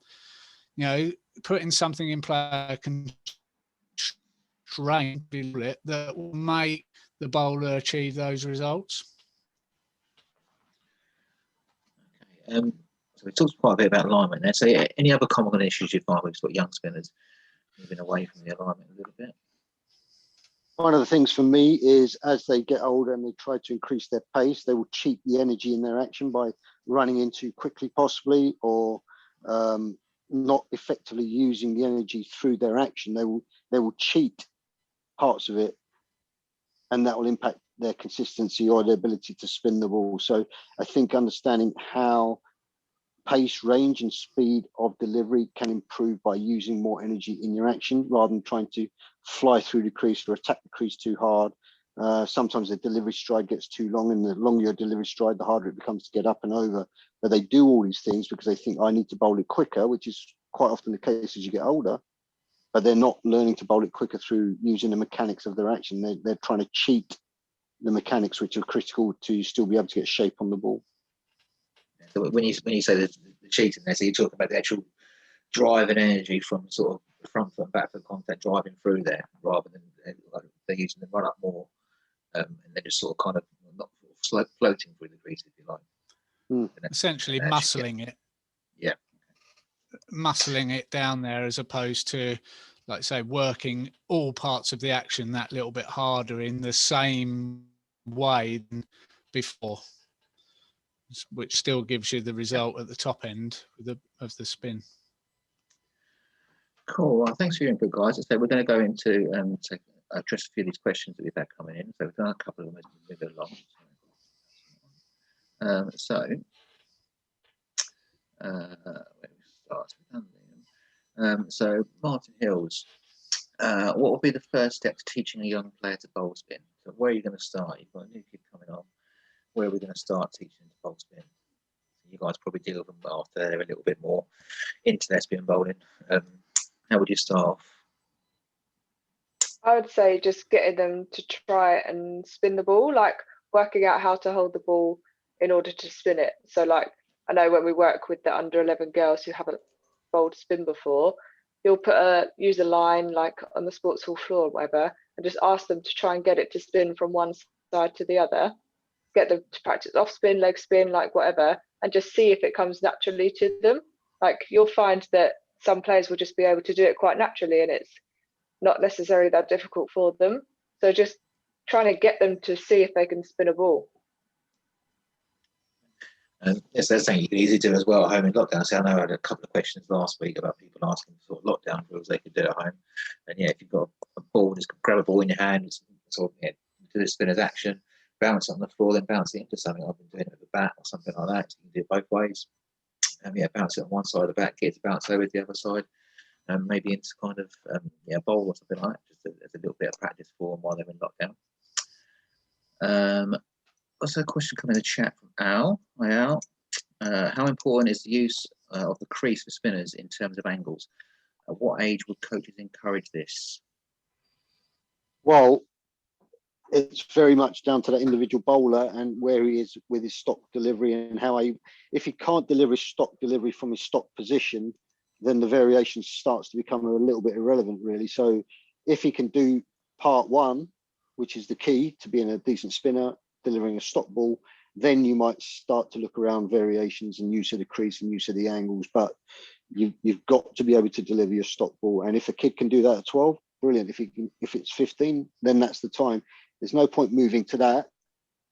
you know, putting something in play constraint that will make the bowler achieve those results. Okay. So we talked quite a bit about alignment there. So any other common issues you find with sort of young spinners moving away from the alignment a little bit? One of the things for me is as they get older and they try to increase their pace, they will cheat the energy in their action by running in too quickly possibly, or not effectively using the energy through their action. They will cheat parts of it, and that will impact their consistency or their ability to spin the ball. So I think understanding how pace, range and speed of delivery can improve by using more energy in your action rather than trying to fly through the crease or attack the crease too hard. Sometimes the delivery stride gets too long, and the longer your delivery stride, the harder it becomes to get up and over. But they do all these things because they think I need to bowl it quicker, which is quite often the case as you get older. But they're not learning to bowl it quicker through using the mechanics of their action. They're trying to cheat the mechanics, which are critical to still be able to get shape on the ball. So when you say the cheating there, so you're talking about the actual drive and energy from sort of the front foot and back foot contact driving through there, rather than like they're using the run up more, and then just sort of kind of not floating through the crease, if you like. Essentially muscling it. Yeah. Muscling it down there as opposed to, like say, working all parts of the action that little bit harder in the same way than before, which still gives you the result at the top end of the spin. Cool. Well, thanks for your input, guys. So we're going to go into address a few of these questions that we've had coming in. So we've done a couple of them as we move along. Where we start? So Martin Hills, what will be the first step to teaching a young player to bowl spin? So where are you going to start? You've got a new kid coming on. Where are we going to start teaching them to bowl spin? You guys probably deal with them after they're a little bit more into their spin bowling. How would you start off? I would say just getting them to try and spin the ball, like working out how to hold the ball in order to spin it. So like, I know when we work with the under 11 girls who haven't bowled spin before, you'll use a line like on the sports hall floor or whatever, and just ask them to try and get it to spin from one side to the other, get them to practice off spin, leg spin, like whatever, and just see if it comes naturally to them. Like you'll find that some players will just be able to do it quite naturally and it's not necessarily that difficult for them. So just trying to get them to see if they can spin a ball. Yes, that's something you can easily do as well at home in lockdown. So I know I had a couple of questions last week about people asking sort of lockdown drills they could do at home. And yeah, if you've got a ball, just grab a ball in your hand, sort of do the spinner's action, bounce it on the floor, then bounce it into something. I've been doing it with a bat or something like that. So you can do it both ways. Bounce it on one side of the bat, get it to bounce over to the other side, and maybe into kind of bowl or something like that, just as a little bit of practice for them while they're in lockdown. Also a question coming in the chat from Al. Hi Al. How important is the use of the crease for spinners in terms of angles? At what age would coaches encourage this? Well, it's very much down to that individual bowler and where he is with his stock delivery and if he can't deliver his stock delivery from his stock position, then the variation starts to become a little bit irrelevant really. So if he can do part one, which is the key to being a decent spinner, delivering a stop ball, then you might start to look around variations and use of the crease and use of the angles. But you've got to be able to deliver your stop ball. And if a kid can do that at 12, brilliant. If it's 15, then that's the time. There's no point moving to that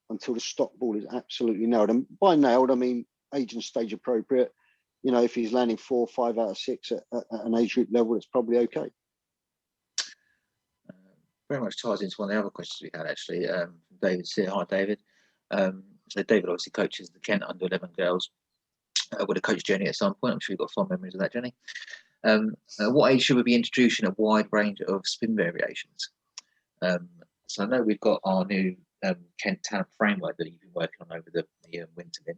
until the stop ball is absolutely nailed. And by nailed, I mean age and stage appropriate. You know, if he's landing 4 or 5 out of 6 at an age group level, it's probably okay. Very much ties into one of the other questions we had, actually. David said, hi, David. So David obviously coaches the Kent under 11 girls. Would have coached Jenni at some point. I'm sure you've got fond memories of that, Jenni. What age should we be introducing a wide range of spin variations? So I know we've got our new Kent talent framework that you've been working on over the winter. Then,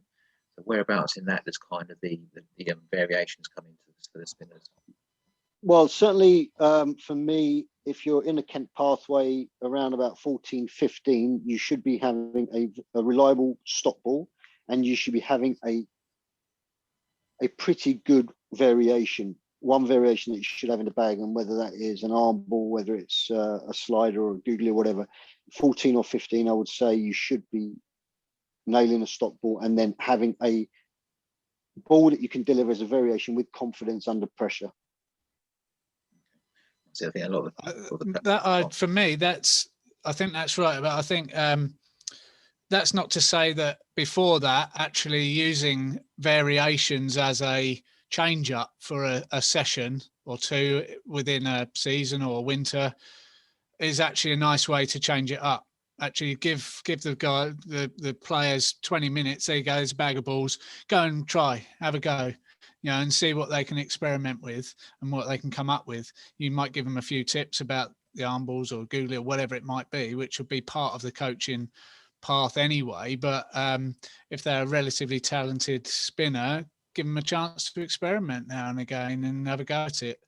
so whereabouts in that does kind of the variations come into for the spinners? Well, certainly for me, if you're in a Kent pathway around about 14, 15, you should be having a reliable stop ball, and you should be having a pretty good variation. One variation that you should have in the bag, and whether that is an arm ball, whether it's a slider or a googly or whatever, 14 or 15, I would say you should be nailing a stop ball and then having a ball that you can deliver as a variation with confidence under pressure. So I think a lot of for me, I think that's right. But I think that's not to say that before that, actually using variations as a change up for a session or two within a season or a winter is actually a nice way to change it up. Actually give the players 20 minutes. There you go, there's a bag of balls. Go and try, have a go, you know, and see what they can experiment with and what they can come up with. You might give them a few tips about the arm balls or googly or whatever it might be, which would be part of the coaching path anyway. But if they're a relatively talented spinner, give them a chance to experiment now and again and have a go at it.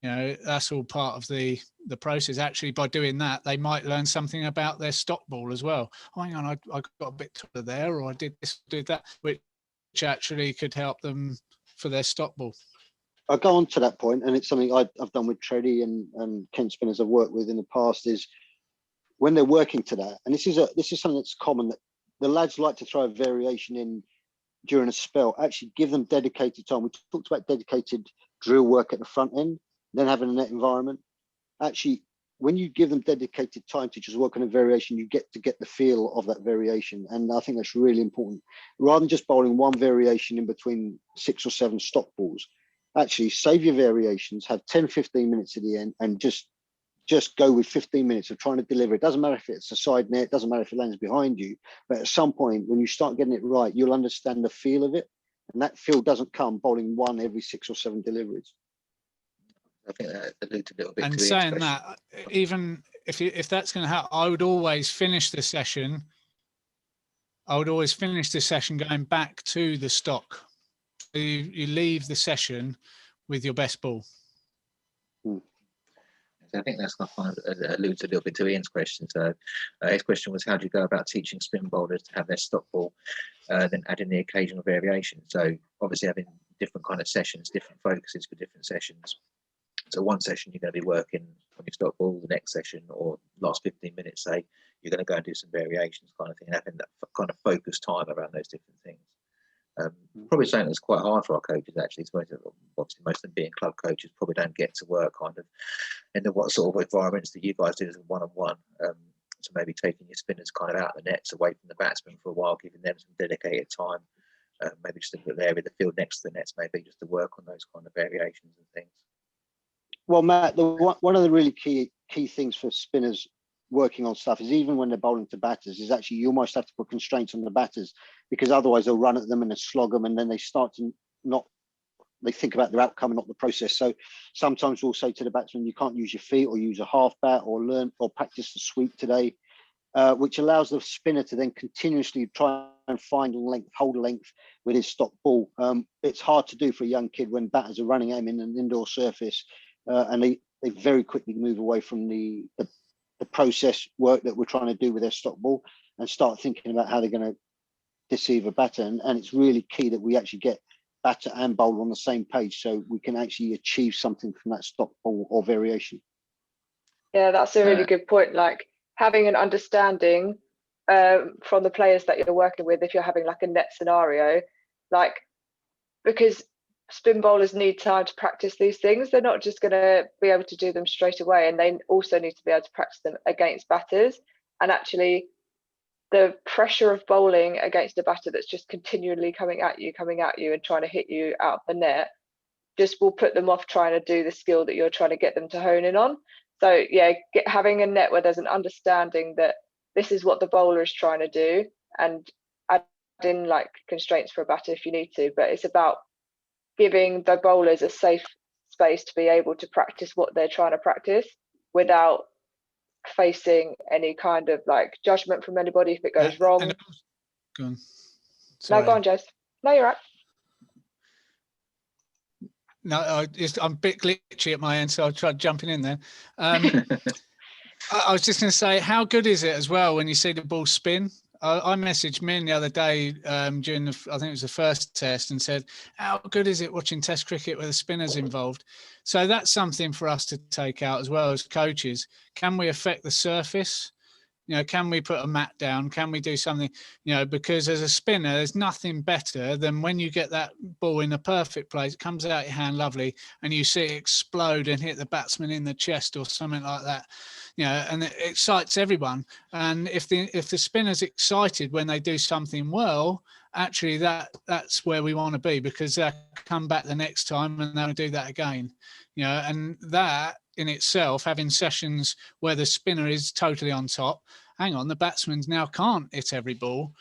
You know, that's all part of the process. Actually, by doing that, they might learn something about their stop ball as well. Oh, hang on, I got a bit taller there, or I did this, did that, which actually could help them for their stop ball. I'll go on to that point, and it's something I've done with Treddy and Kent spinners I've worked with in the past, is when they're working to that, and this is something that's common, that the lads like to throw a variation in during a spell. Actually give them dedicated time. We talked about dedicated drill work at the front end, then having a net environment. Actually, when you give them dedicated time to just work on a variation, you get the feel of that variation. And I think that's really important. Rather than just bowling one variation in between 6 or 7 stop balls, actually save your variations, have 10, 15 minutes at the end, and just go with 15 minutes of trying to deliver. It doesn't matter if it's a side net, it doesn't matter if it lands behind you, but at some point when you start getting it right, you'll understand the feel of it. And that feel doesn't come bowling one every 6 or 7 deliveries. I think that alludes a little bit. And to saying that, even if that's going to happen, I would always finish the session. Going back to the stock. You leave the session with your best ball. I think that's kind of alludes a little bit to Ian's question. So his question was, how do you go about teaching spin bowlers to have their stop ball, then adding the occasional variation? So obviously having different kind of sessions, different focuses for different sessions. So one session you're going to be working on your stop ball, the next session or last 15 minutes, say, you're going to go and do some variations kind of thing, and having that kind of focused time around those different things. Probably something that's quite hard for our coaches, actually. Obviously, most of them being club coaches probably don't get to work kind of in the what sort of environments that you guys do as a one-on-one. So maybe taking your spinners kind of out of the nets, away from the batsman for a while, giving them some dedicated time, maybe just a little area of the field next to the nets, maybe just to work on those kind of variations and things. Well, Matt, one of the really key things for spinners working on stuff is, even when they're bowling to batters, is actually you almost have to put constraints on the batters, because otherwise they'll run at them and they'll slog them, and then they start to they think about their outcome and not the process. So sometimes we'll say to the batsman, you can't use your feet, or use a half bat, or learn or practice the sweep today, which allows the spinner to then continuously try and find length, hold length with his stop ball. It's hard to do for a young kid when batters are running at him in an indoor surface, and they very quickly move away from the process work that we're trying to do with their stop ball and start thinking about how they're going to deceive a batter. And it's really key that we actually get batter and bowler on the same page, so we can actually achieve something from that stop ball or variation. Yeah, that's a really good point. Like having an understanding from the players that you're working with, if you're having like a net scenario, like, because spin bowlers need time to practice these things. They're not just going to be able to do them straight away, and they also need to be able to practice them against batters. And actually, the pressure of bowling against a batter that's just continually coming at you, and trying to hit you out of the net, just will put them off trying to do the skill that you're trying to get them to hone in on. So yeah, having a net where there's an understanding that this is what the bowler is trying to do, and add in like constraints for a batter if you need to, but it's about giving the bowlers a safe space to be able to practice what they're trying to practice without facing any kind of like judgment from anybody if it goes wrong. Go on. No, go on, Jez. No, you're right. No, I'm a bit glitchy at my end, so I'll try jumping in there. I was just going to say, how good is it as well when you see the ball spin? I messaged Min the other day during I think it was the first test, and said, how good is it watching Test cricket with the spinners involved? So that's something for us to take out as well as coaches. Can we affect the surface? You know, can we put a mat down? Can we do something? You know, because as a spinner, there's nothing better than when you get that ball in a perfect place, it comes out your hand lovely, and you see it explode and hit the batsman in the chest or something like that. You know, and it excites everyone. And if the spinner's excited when they do something well, actually that's where we want to be, because they'll come back the next time and they'll do that again. You know, and that in itself, having sessions where the spinner is totally on top, hang on, the batsmen now can't hit every ball.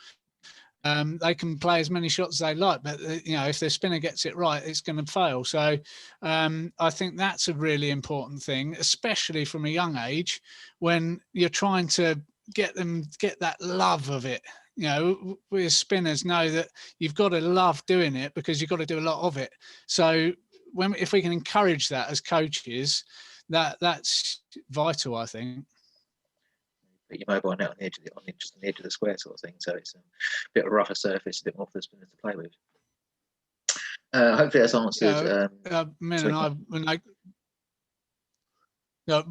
They can play as many shots as they like, but you know, if the spinner gets it right, it's going to fail. So I think that's a really important thing, especially from a young age, when you're trying to get that love of it. You know, we as spinners know that you've got to love doing it because you've got to do a lot of it. So if we can encourage that as coaches, that's vital, I think. Put your mobile net on the edge of the square sort of thing, so it's a bit of a rougher surface, a bit more for the spinners to play with. Hopefully that's answered.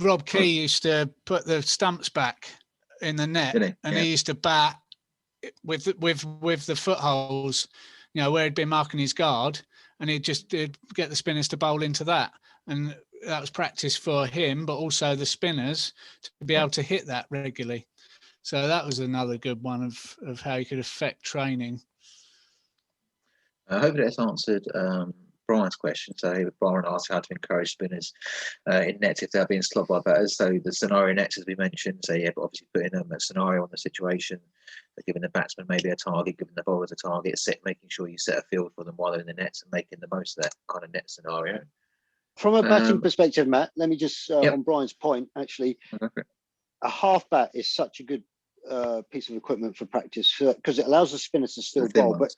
Rob Key used to put the stumps back in the net, and he used to bat with the footholes, you know, where he'd been marking his guard, and he'd get the spinners to bowl into that, and that was practice for him, but also the spinners to be able to hit that regularly. So that was another good one of how you could affect training. Hopefully that's answered Brian's question. So Brian asked how to encourage spinners in nets if they're being slogged by batters. So the scenario nets, as we mentioned, so yeah, but obviously putting a scenario on the situation, giving the batsman maybe a target, giving the bowlers a target, making sure you set a field for them while they're in the nets and making the most of that kind of net scenario. From a batting perspective, Matt, let me just, on Brian's point, actually, a half bat is such a good piece of equipment for practice because it allows the spinners to still bowl, but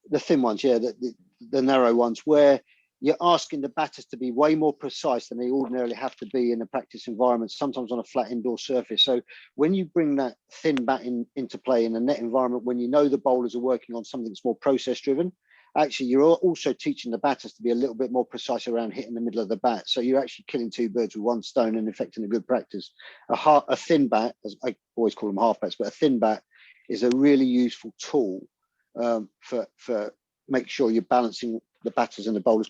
the thin ones, the narrow ones, where you're asking the batters to be way more precise than they ordinarily have to be in a practice environment, sometimes on a flat indoor surface. So when you bring that thin bat into play in a net environment, when you know the bowlers are working on something that's more process driven, actually you're also teaching the batters to be a little bit more precise around hitting the middle of the bat. So you're actually killing two birds with one stone and affecting a good practice. A thin bat, as I always call them half bats, but a thin bat is a really useful tool for make sure you're balancing the batters and the bowlers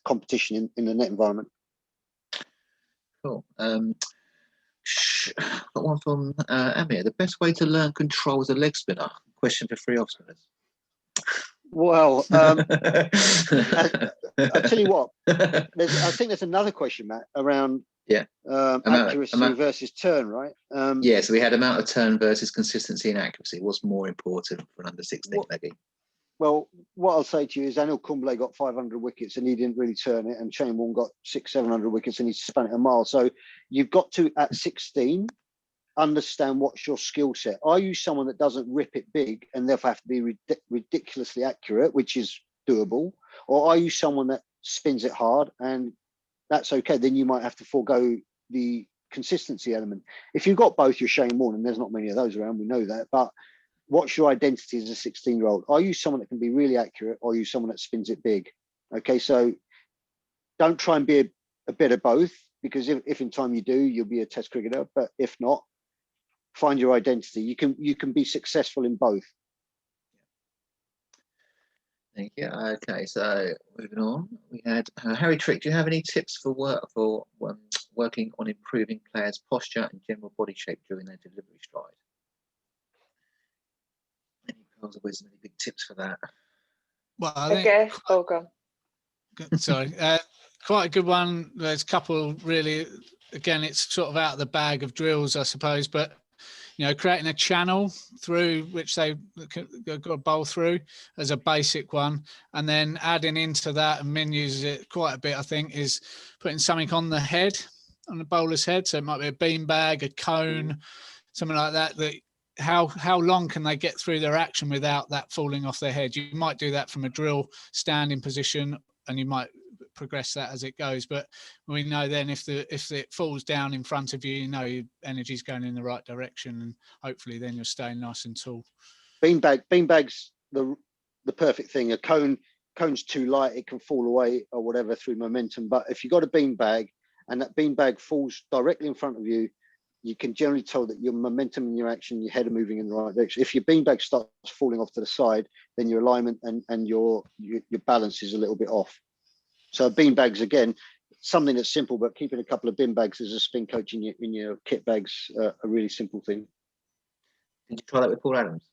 competition in the net environment. Cool. Got one from Amir. The best way to learn control as a leg spinner? Question for free off spinners. Well, I'll tell you what. I think there's another question, Matt, around accuracy versus turn, right? So we had amount of turn versus consistency and accuracy. What's more important for an under 16 leggy? Well, what I'll say to you is Anil Kumble got 500 wickets and he didn't really turn it, and Shane Warne got 600-700 wickets and he spun it a mile. So you've got to, at 16, understand what's your skill set. Are you someone that doesn't rip it big and therefore have to be ridiculously accurate, which is doable? Or are you someone that spins it hard and that's okay? Then you might have to forego the consistency element. If you've got both, you're Shane Warne, and there's not many of those around, we know that. But what's your identity as a 16-year-old? Are you someone that can be really accurate, or are you someone that spins it big? Okay, so don't try and be a bit of both, because if in time you do, you'll be a Test cricketer. But if not, find your identity. You can be successful in both. Thank you. Okay, so moving on, we had Harry Trick. Do you have any tips for working on improving players' posture and general body shape during their delivery stride? Any pearls of wisdom? Any big tips for that? Well, I guess. Oh, go on. Sorry, quite a good one. There's a couple really. Again, it's sort of out of the bag of drills, I suppose, but creating a channel through which they've got to bowl through as a basic one, and then adding into that, and Min uses it quite a bit, I think, is putting something on the head, on the bowler's head. So it might be a beanbag, a cone, something like that. How long can they get through their action without that falling off their head? You might do that from a drill standing position, and you might progress that as it goes, but we know then if it falls down in front of you, your energy's going in the right direction, and hopefully then you're staying nice and tall. Beanbag's the perfect thing. A cone's too light, it can fall away or whatever through momentum. But if you've got a beanbag and that beanbag falls directly in front of you, you can generally tell that your momentum and your action, your head are moving in the right direction. If your beanbag starts falling off to the side, then your alignment and your balance is a little bit off. So beanbags, again, something that's simple, but keeping a couple of beanbags as a spin coach in your kit bags, a really simple thing. Did you try that with Paul Adams?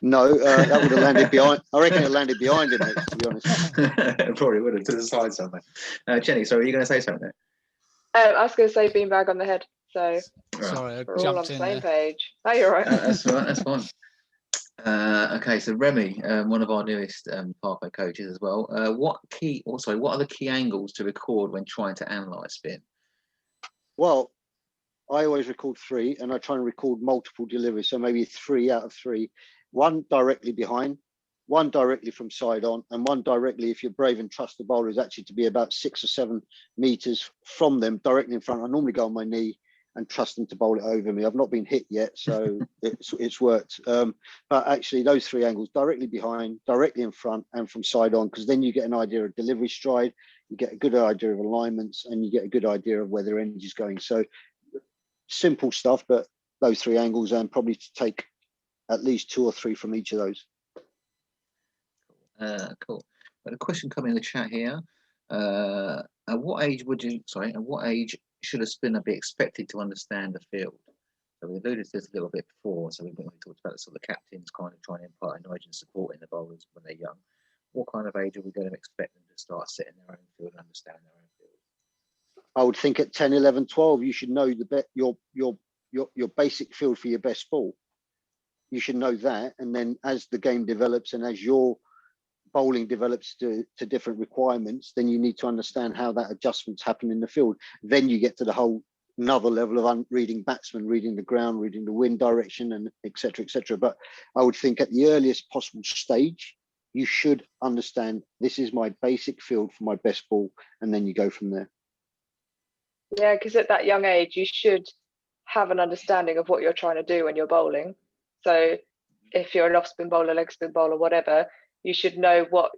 No, that would have landed behind. I reckon it landed behind him, mate, to be honest. It probably would have, to the side somewhere. Jenny, so are you going to say something there? I was going to say beanbag on the head. So Sorry, I we're all on jumped the in same there. page. Oh, you're right. That's right. That's fine. Okay, so Remy, one of our newest pathway coaches as well. What are the key angles to record when trying to analyse spin? Well, I always record 3, and I try and record multiple deliveries. So maybe 3 out of 3. 1 directly behind, 1 directly from side on, and 1 directly, if you're brave and trust the bowler, is actually to be about 6 or 7 meters from them, directly in front. I normally go on my knee and trust them to bowl it over me. I've not been hit yet, so it's worked. But actually, those 3 angles, directly behind, directly in front, and from side on, because then you get an idea of delivery stride, you get a good idea of alignments, and you get a good idea of where their energy is going. So simple stuff, but those 3 angles, and probably to take at least 2 or 3 from each of those. Cool. Got a question coming in the chat here. At what age should a spinner be expected to understand the field? So we alluded to this a little bit before. So we talked about sort of the captains kind of trying to impart knowledge and support in the bowlers when they're young. What kind of age are we going to expect them to start setting their own field and understand their own field? I would think at 10, 11, 12, you should know your basic field for your best ball. You should know that, and then as the game develops and as your bowling develops to different requirements, then you need to understand how that adjustments happen in the field. Then you get to the whole another level of reading batsmen, reading the ground, reading the wind direction, and etc., etc. But I would think at the earliest possible stage, you should understand this is my basic field for my best ball, and then you go from there. Yeah, because at that young age, you should have an understanding of what you're trying to do when you're bowling. So if you're an off-spin bowler, leg spin bowler, whatever, you should know what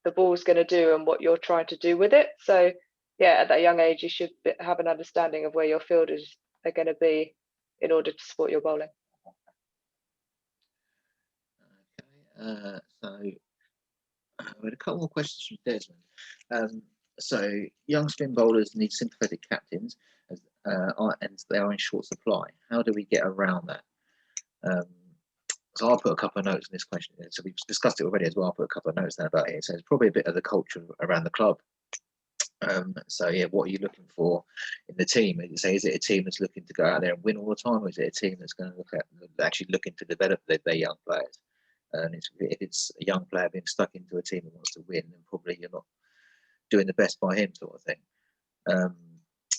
the ball's going to do and what you're trying to do with it. So yeah, at that young age, you should have an understanding of where your fielders are going to be in order to support your bowling. Okay, so we had a couple more questions from Desmond. So young spin bowlers need sympathetic captains, and they are in short supply. How do we get around that? So I'll put a couple of notes in this question. So we've discussed it already as well. I'll put a couple of notes there about it. So it's probably a bit of the culture around the club. So yeah, what are you looking for in the team? Is it a team that's looking to go out there and win all the time, or is it a team that's going to actually looking to develop their young players? And if it's a young player being stuck into a team that wants to win, then probably you're not doing the best by him, sort of thing.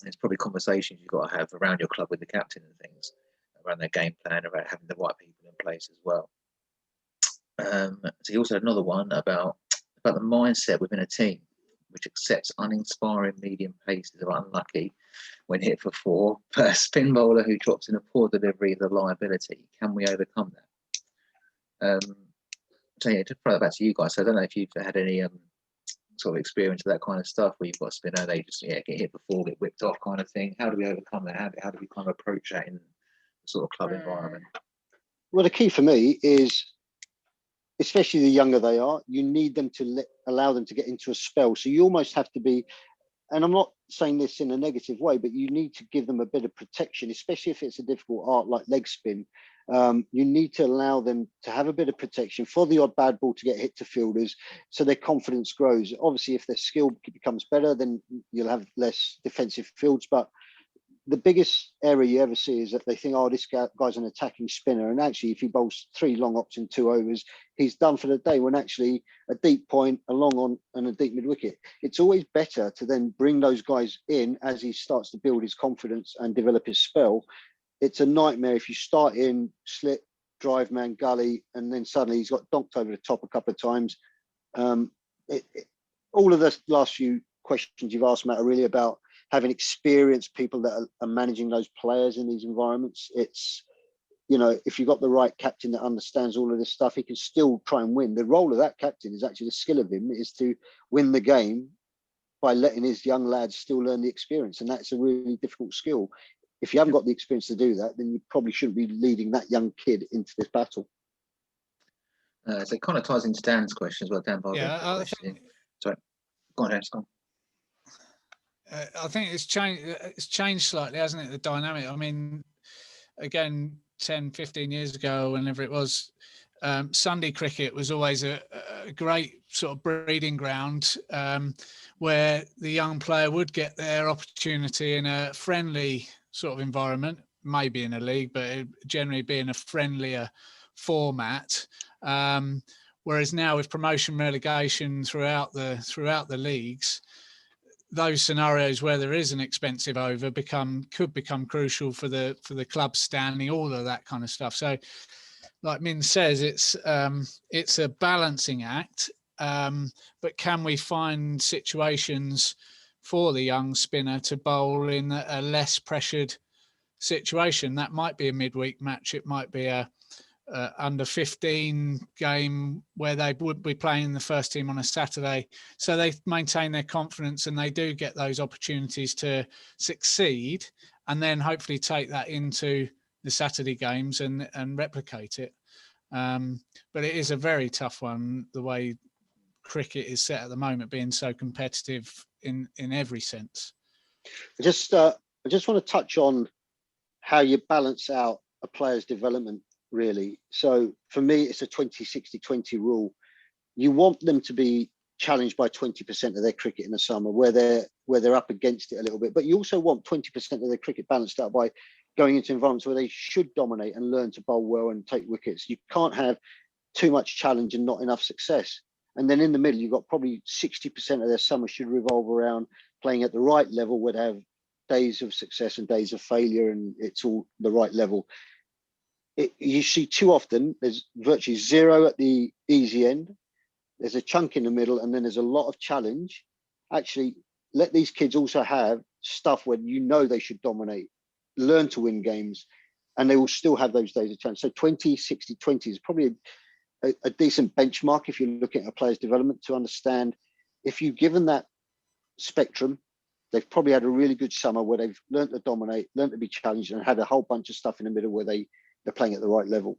There's probably conversations you've got to have around your club with the captain and things, around their game plan, about having the right people in place as well. So he also had another one about the mindset within a team which accepts uninspiring medium paces are unlucky when hit for 4, but a spin bowler who drops in a poor delivery is a liability. Can we overcome that? So yeah, to throw it back to you guys. So I don't know if you've had any sort of experience of that kind of stuff where you've got a spinner, they just get hit before, get whipped off kind of thing? How do we overcome that? How do we kind of approach that in the sort of club environment? Well, the key for me is, especially the younger they are, you need them to allow them to get into a spell. So you almost have to be, and I'm not saying this in a negative way, but you need to give them a bit of protection, especially if it's a difficult art like leg spin. You need to allow them to have a bit of protection for the odd bad ball to get hit to fielders, so their confidence grows. Obviously, if their skill becomes better, then you'll have less defensive fields. But the biggest error you ever see is that they think, oh, this guy's an attacking spinner. And actually, if he bowls 3 long ops in 2 overs, he's done for the day, when actually a deep point, a long on and a deep mid wicket. It's always better to then bring those guys in as he starts to build his confidence and develop his spell. It's a nightmare if you start in slip, drive man, gully, and then suddenly he's got donked over the top a couple of times. All of the last few questions you've asked, Matt, are really about having experienced people that are managing those players in these environments. It's, if you've got the right captain that understands all of this stuff, he can still try and win. The role of that captain is actually, the skill of him is to win the game by letting his young lads still learn the experience. And that's a really difficult skill. If you haven't got the experience to do that, then you probably shouldn't be leading that young kid into this battle. So it kind of ties into Dan's question as well. Dan, I think, sorry, go on, Sam. I think it's changed slightly, hasn't it, the dynamic? I mean, again, 10, 15 years ago, whenever it was, Sunday cricket was always a great sort of breeding ground, where the young player would get their opportunity in a friendly sort of environment, maybe in a league, but it generally be in a friendlier format. Whereas now, with promotion relegation throughout the leagues, those scenarios where there is an expensive over could become crucial for the club standing, all of that kind of stuff. So, like Min says, it's a balancing act. But can we find situations for the young spinner to bowl in a less pressured situation? That might be a midweek match. It might be a under 15 game where they would be playing the first team on a Saturday, so they maintain their confidence and they do get those opportunities to succeed, and then hopefully take that into the Saturday games and replicate it. But it is a very tough one, the way cricket is set at the moment, being so competitive in every sense. I just want to touch on how you balance out a player's development, really. So for me, it's a 20-60-20 rule. You want them to be challenged by 20% of their cricket in the summer, where they're up against it a little bit. But you also want 20% of their cricket balanced out by going into environments where they should dominate and learn to bowl well and take wickets. You can't have too much challenge and not enough success. And then in the middle, you've got probably 60% of their summer should revolve around playing at the right level, where they have days of success and days of failure, and it's all the right level. You see too often, there's virtually 0 at the easy end, there's a chunk in the middle, and then there's a lot of challenge. Actually, let these kids also have stuff where they should dominate, learn to win games, and they will still have those days of challenge. So 20-60-20 is probably a decent benchmark if you're looking at a player's development, to understand if you've given that spectrum, they've probably had a really good summer where they've learned to dominate, learned to be challenged, and had a whole bunch of stuff in the middle where they're playing at the right level.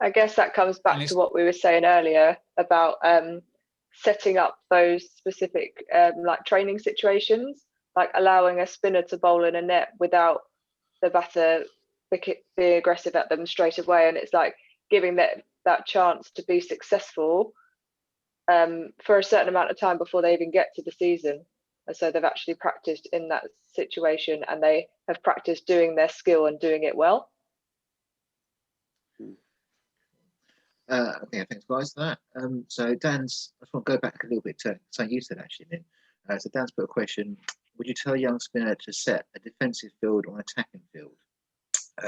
I guess that comes back to what we were saying earlier about setting up those specific like training situations, like allowing a spinner to bowl in a net without the batter being aggressive at them straight away, and it's like giving that chance to be successful for a certain amount of time before they even get to the season. And so they've actually practiced in that situation, and they have practiced doing their skill and doing it well. Okay, thanks guys for that. So Dan's, I just want to go back a little bit to something you said actually, Min. So Dan's put a question: would you tell a young spinner to set a defensive field or an attacking field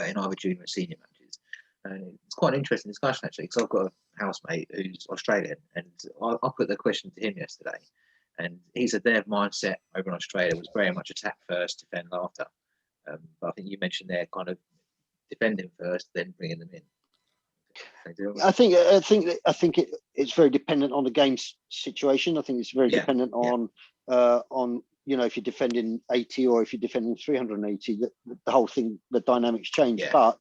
in either junior or senior matches? It's quite an interesting discussion actually, because I've got a housemate who's Australian, and I put the question to him yesterday, and he said their mindset over in Australia was very much attack first, defend after. But I think you mentioned they're kind of defending first, then bringing them in. they deal with? I think it's very dependent on the game situation. I think it's very dependent on if you're defending 80 or if you're defending 380. The whole thing, the dynamics change. Yeah.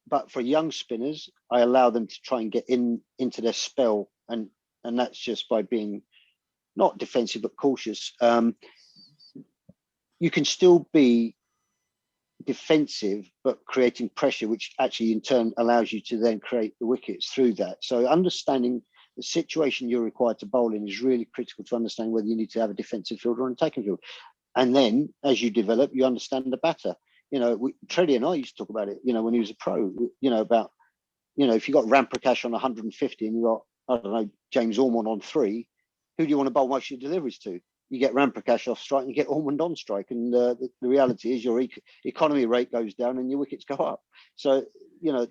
But for young spinners, I allow them to try and get into their spell, and that's just by being not defensive but cautious. You can still be defensive but creating pressure, which actually in turn allows you to then create the wickets through that. So understanding the situation you're required to bowl in is really critical to understand whether you need to have a defensive field or an attacking field. And then as you develop, you understand the batter. Treddy and I used to talk about it, when he was a pro, about, if you got Ramprakash on 150 and you got, I don't know, James Ormond on 3, who do you want to bowl most of your deliveries to? You get Ramprakash off strike and you get Ormond on strike. And the reality is your economy rate goes down and your wickets go up. So, the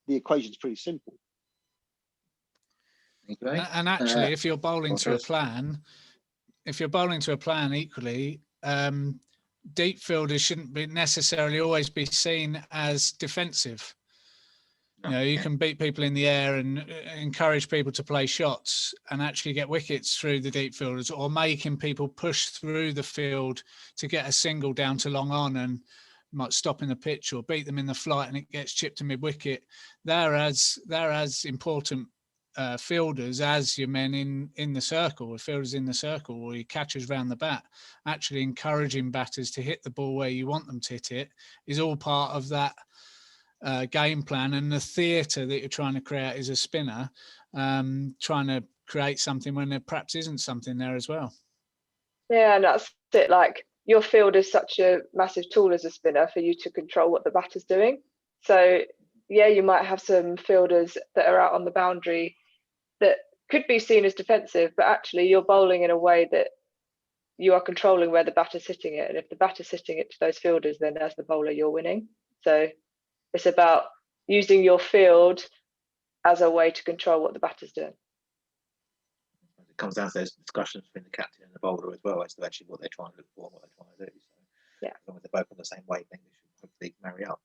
equation's pretty simple. And actually, if you're bowling to a plan, equally, deep fielders shouldn't be necessarily always be seen as defensive. You can beat people in the air and encourage people to play shots and actually get wickets through the deep fielders, or making people push through the field to get a single down to long on and might stop in the pitch, or beat them in the flight and it gets chipped to mid-wicket. They're as important fielders as your men in the circle, or fielders in the circle, or your catchers round the bat. Actually encouraging batters to hit the ball where you want them to hit it is all part of that game plan and the theatre that you're trying to create as a spinner, trying to create something when there perhaps isn't something there as well. Yeah, and that's it. Like, your field is such a massive tool as a spinner for you to control what the batter's doing. So yeah, you might have some fielders that are out on the boundary that could be seen as defensive, but actually you're bowling in a way that you are controlling where the batter's hitting it. And if the batter's hitting it to those fielders, then as the bowler, you're winning. So it's about using your field as a way to control what the batter's doing. It comes down to those discussions between the captain and the bowler as well, as to actually what they're trying to look for and what they're trying to do. So yeah, as long as they're both on the same wavelength, they should hopefully marry up.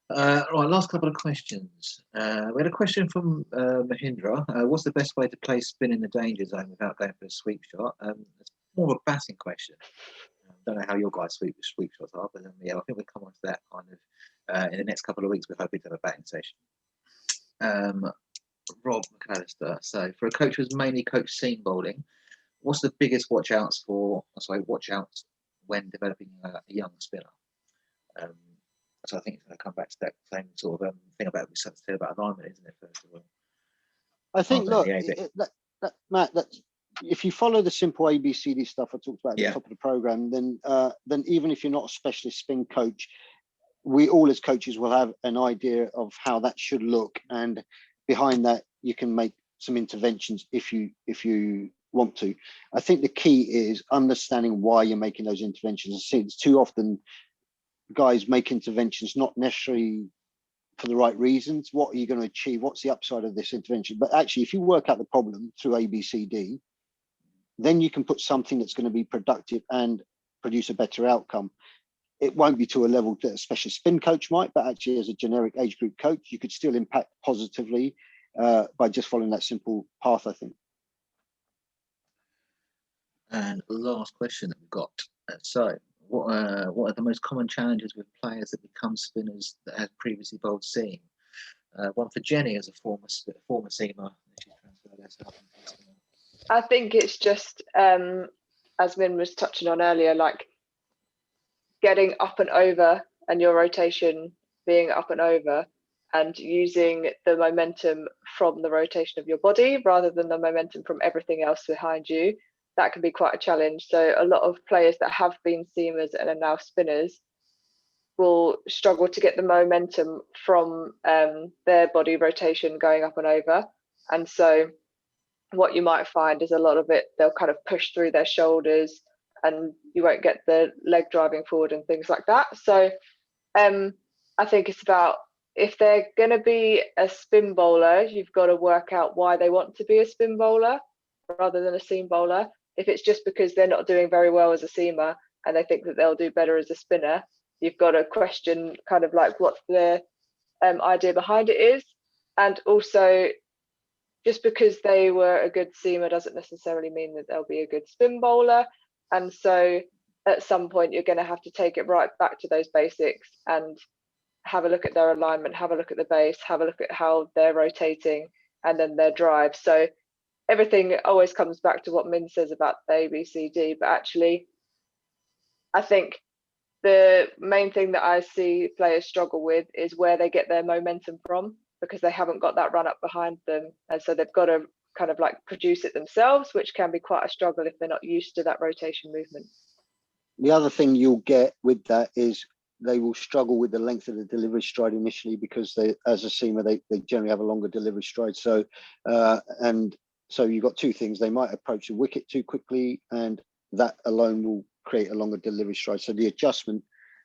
Right, last couple of questions. We had a question from Mahindra. What's the best way to play spin in the danger zone without going for a sweep shot? It's more of a batting question. Don't know how your guys sweep shots are, but I think we'll come on to that kind of in the next couple of weeks. We're hoping to have a batting session. Rob McAllister. So for a coach who's mainly coached seam bowling, what's the biggest watch outs when developing a young spinner? So I think it's going to come back to that same sort of thing about we said about alignment, isn't it? First of all, I think Matt, if you follow the simple ABCD stuff I talked about at the top of the program, then even if you're not a specialist spin coach, we all as coaches will have an idea of how that should look, and behind that you can make some interventions if you want to. I think the key is understanding why you're making those interventions. I see it's too often guys make interventions not necessarily for the right reasons. What are you going to achieve? What's the upside of this intervention? But actually, if you work out the problem through ABCD, then you can put something that's going to be productive and produce a better outcome. It won't be to a level that a special spin coach might, but actually as a generic age group coach, you could still impact positively by just following that simple path, I think. And last question that we've got. So what are the most common challenges with players that become spinners that have previously bowled seam? One for Jenny as a former seamer. I think it's just, as Min was touching on earlier, like getting up and over and your rotation being up and over and using the momentum from the rotation of your body rather than the momentum from everything else behind you. That can be quite a challenge. So a lot of players that have been seamers and are now spinners will struggle to get the momentum from their body rotation going up and over. And so what you might find is a lot of it, they'll kind of push through their shoulders and you won't get the leg driving forward and things like that. So I think it's about, if they're going to be a spin bowler, you've got to work out why they want to be a spin bowler rather than a seam bowler. If it's just because they're not doing very well as a seamer and they think that they'll do better as a spinner, you've got to question kind of like what's their idea behind it is. And also, just because they were a good seamer doesn't necessarily mean that they'll be a good spin bowler. And so at some point, you're going to have to take it right back to those basics and have a look at their alignment, have a look at the base, have a look at how they're rotating, and then their drive. So everything always comes back to what Min says about the ABCD, but actually, I think the main thing that I see players struggle with is where they get their momentum from, because they haven't got that run up behind them. And so they've got to kind of like produce it themselves, which can be quite a struggle if they're not used to that rotation movement. The other thing you'll get with that is they will struggle with the length of the delivery stride initially, because they, as a seamer, they generally have a longer delivery stride. So, and so you've got two things. They might approach the wicket too quickly, and that alone will create a longer delivery stride. So the adjustment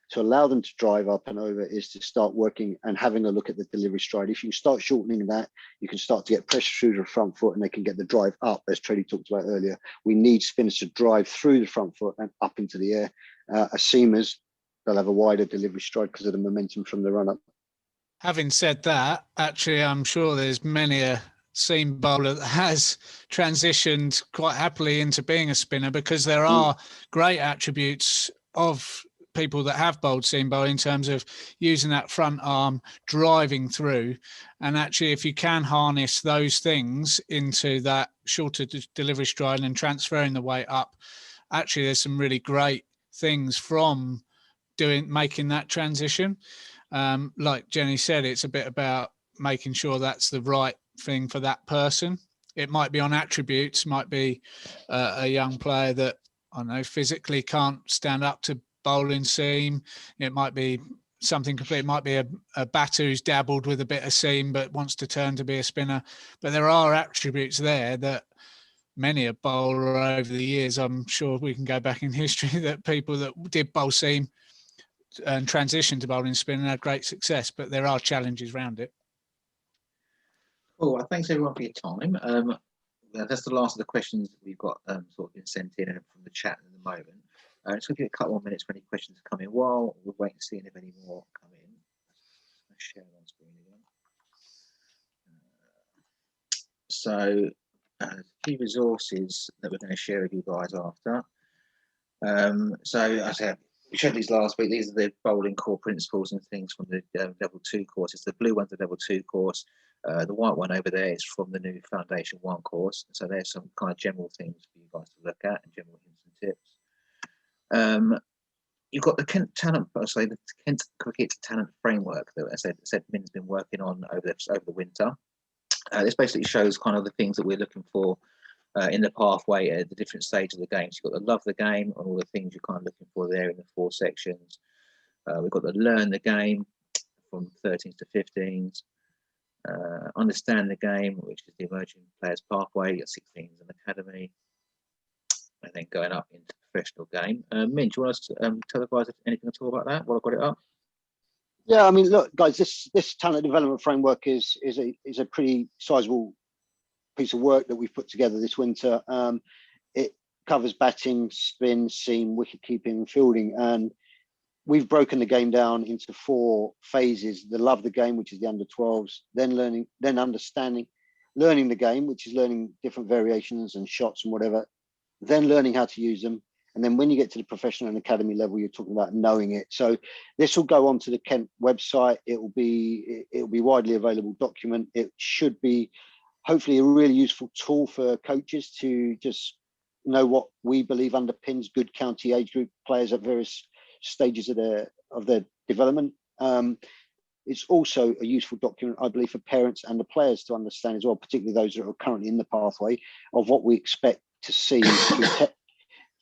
to allow them to drive up and over is to start working and having a look at the delivery stride. If you start shortening that, you can start to get pressure through the front foot, and they can get the drive up, as Treddy talked about earlier. We need spinners to drive through the front foot and up into the air. As seamers, they'll have a wider delivery stride because of the momentum from the run up. Having said that, actually, I'm sure there's many a seam bowler that has transitioned quite happily into being a spinner, because there are great attributes of people that have bowled seam bowl in terms of using that front arm, driving through. And actually, if you can harness those things into that shorter delivery stride and transferring the weight up, actually, there's some really great things from making that transition. Like Jenny said, it's a bit about making sure that's the right thing for that person. It might be on attributes, might be a young player that, I don't know, physically can't stand up to bowling seam. It might be something complete. It might be a batter who's dabbled with a bit of seam but wants to turn to be a spinner. But there are attributes there that many a bowler over the years, I'm sure we can go back in history, that people that did bowl seam and transitioned to bowling spin and had great success, but there are challenges around it. Cool. Well, thanks everyone for your time. That's the last of the questions that we've got sort of been sent in from the chat at the moment. Just going to give a couple more minutes for any questions to come in. While we're waiting to see if any more come in, let's share on screen again. So, key resources that we're going to share with you guys after. So, I said we showed these last week. These are the bowling core principles and things from the level 2 courses. The blue one's the level 2 course. The white one over there is from the new Foundation 1 course. So there's some kind of general things for you guys to look at and general hints and tips. You've got the Kent Cricket Talent Framework that I said Min's been working on over the winter. This basically shows kind of the things that we're looking for in the pathway at the different stages of the game. So you've got the love the game and all the things you're kind of looking for there in the 4 sections. We've got the learn the game from 13s to 15s. Understand the game, which is the emerging players pathway at 16s and academy, and then going up into professional game. Min, do you want us to tell the guys anything at all about that while I've got it up? Yeah, I mean, look, guys, this talent development framework is a pretty sizable piece of work that we've put together this winter. It covers batting, spin, seam, wicket keeping, and fielding, and we've broken the game down into 4 phases: the love the game, which is the under 12s, then learning, then understanding, learning the game, which is learning different variations and shots and whatever, then learning how to use them. And then when you get to the professional and academy level, you're talking about knowing it. So this will go onto the Kent website. It will be widely available document. It should be hopefully a really useful tool for coaches to just know what we believe underpins good county age group players at various stages of their development. It's also a useful document, I believe, for parents and the players to understand as well, particularly those that are currently in the pathway, of what we expect to see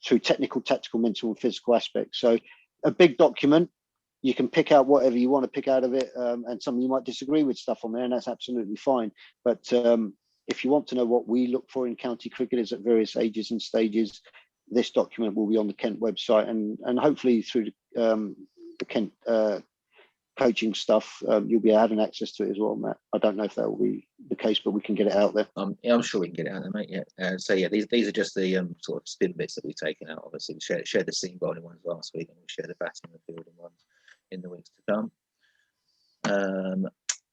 through technical, tactical, mental, and physical aspects. So a big document. You can pick out whatever you want to pick out of it, and some of you might disagree with stuff on there, and that's absolutely fine. But if you want to know what we look for in county cricketers at various ages and stages, this document will be on the Kent website, and hopefully through the Kent coaching stuff, you'll be having access to it as well, Matt. I don't know if that will be the case, but we can get it out there. Yeah, I'm sure we can get it out there, mate. Yeah. So yeah, these are just the sort of spin bits that we've taken out. Obviously, we shared the seam bowling ones last week, and we'll share the batting and the fielding ones in the weeks to come.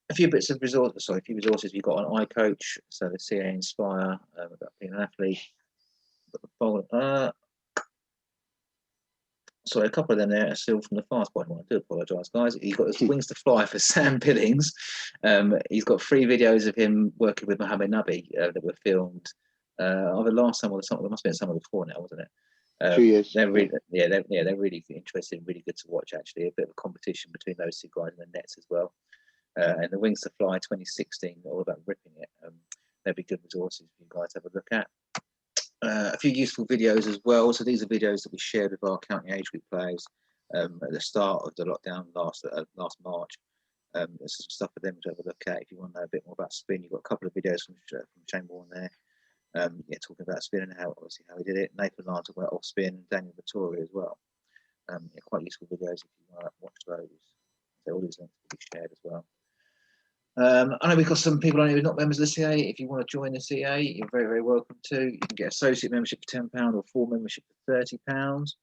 a few bits of resources. Sorry, a few resources we've got on iCoach. So the CA Inspire about being an athlete. Sorry, a couple of them there are still from the fast point. I do apologise, guys. He's got his Wings to Fly for Sam Billings. He's got 3 videos of him working with Mohammed Nabi that were filmed either last time or something. There must have been summer before now, wasn't it? 2 years. They're really, they're really interesting, really good to watch. Actually, a bit of a competition between those 2 guys in the nets as well. And the Wings to Fly 2016, all about ripping it. They'd be good resources for you guys to have a look at. A few useful videos as well. So these are videos that we shared with our county age group players at the start of the lockdown last March. There's some stuff for them to have a look at if you want to know a bit more about spin. You've got a couple of videos from Chamberlain there. Talking about spin and how he did it. Nathan Lyons about off spin, Daniel Vittori as well. Quite useful videos if you want to watch those. So all these links will be shared as well. I know we've got some people on here who are not members of the CA. If you want to join the CA, you're very, very welcome to. You can get associate membership for £10 or full membership for £30.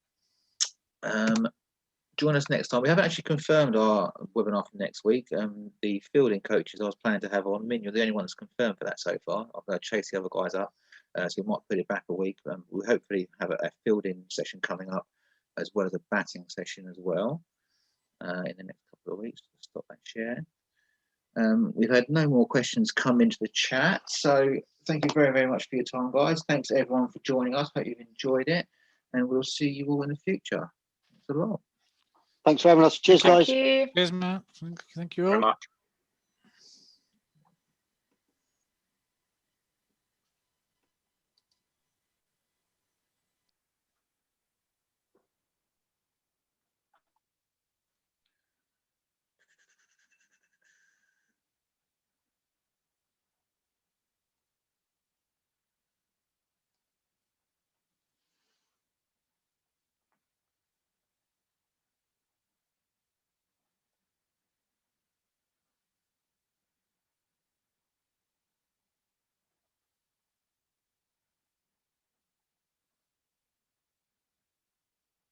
Join us next time. We haven't actually confirmed our webinar for next week. The fielding coaches I was planning to have on, Min, you're the only one that's confirmed for that so far. I'm going to chase the other guys up, so we might put it back a week. We'll hopefully have a fielding session coming up, as well as a batting session as well in the next couple of weeks. Stop that share. We've had no more questions come into the chat, so thank you very, very much for your time, guys. Thanks everyone for joining us. Hope you've enjoyed it, and we'll see you all in the future. Thanks a lot. Thanks for having us. Cheers, guys. Thank you. Cheers, Matt. Thank you all. Very much.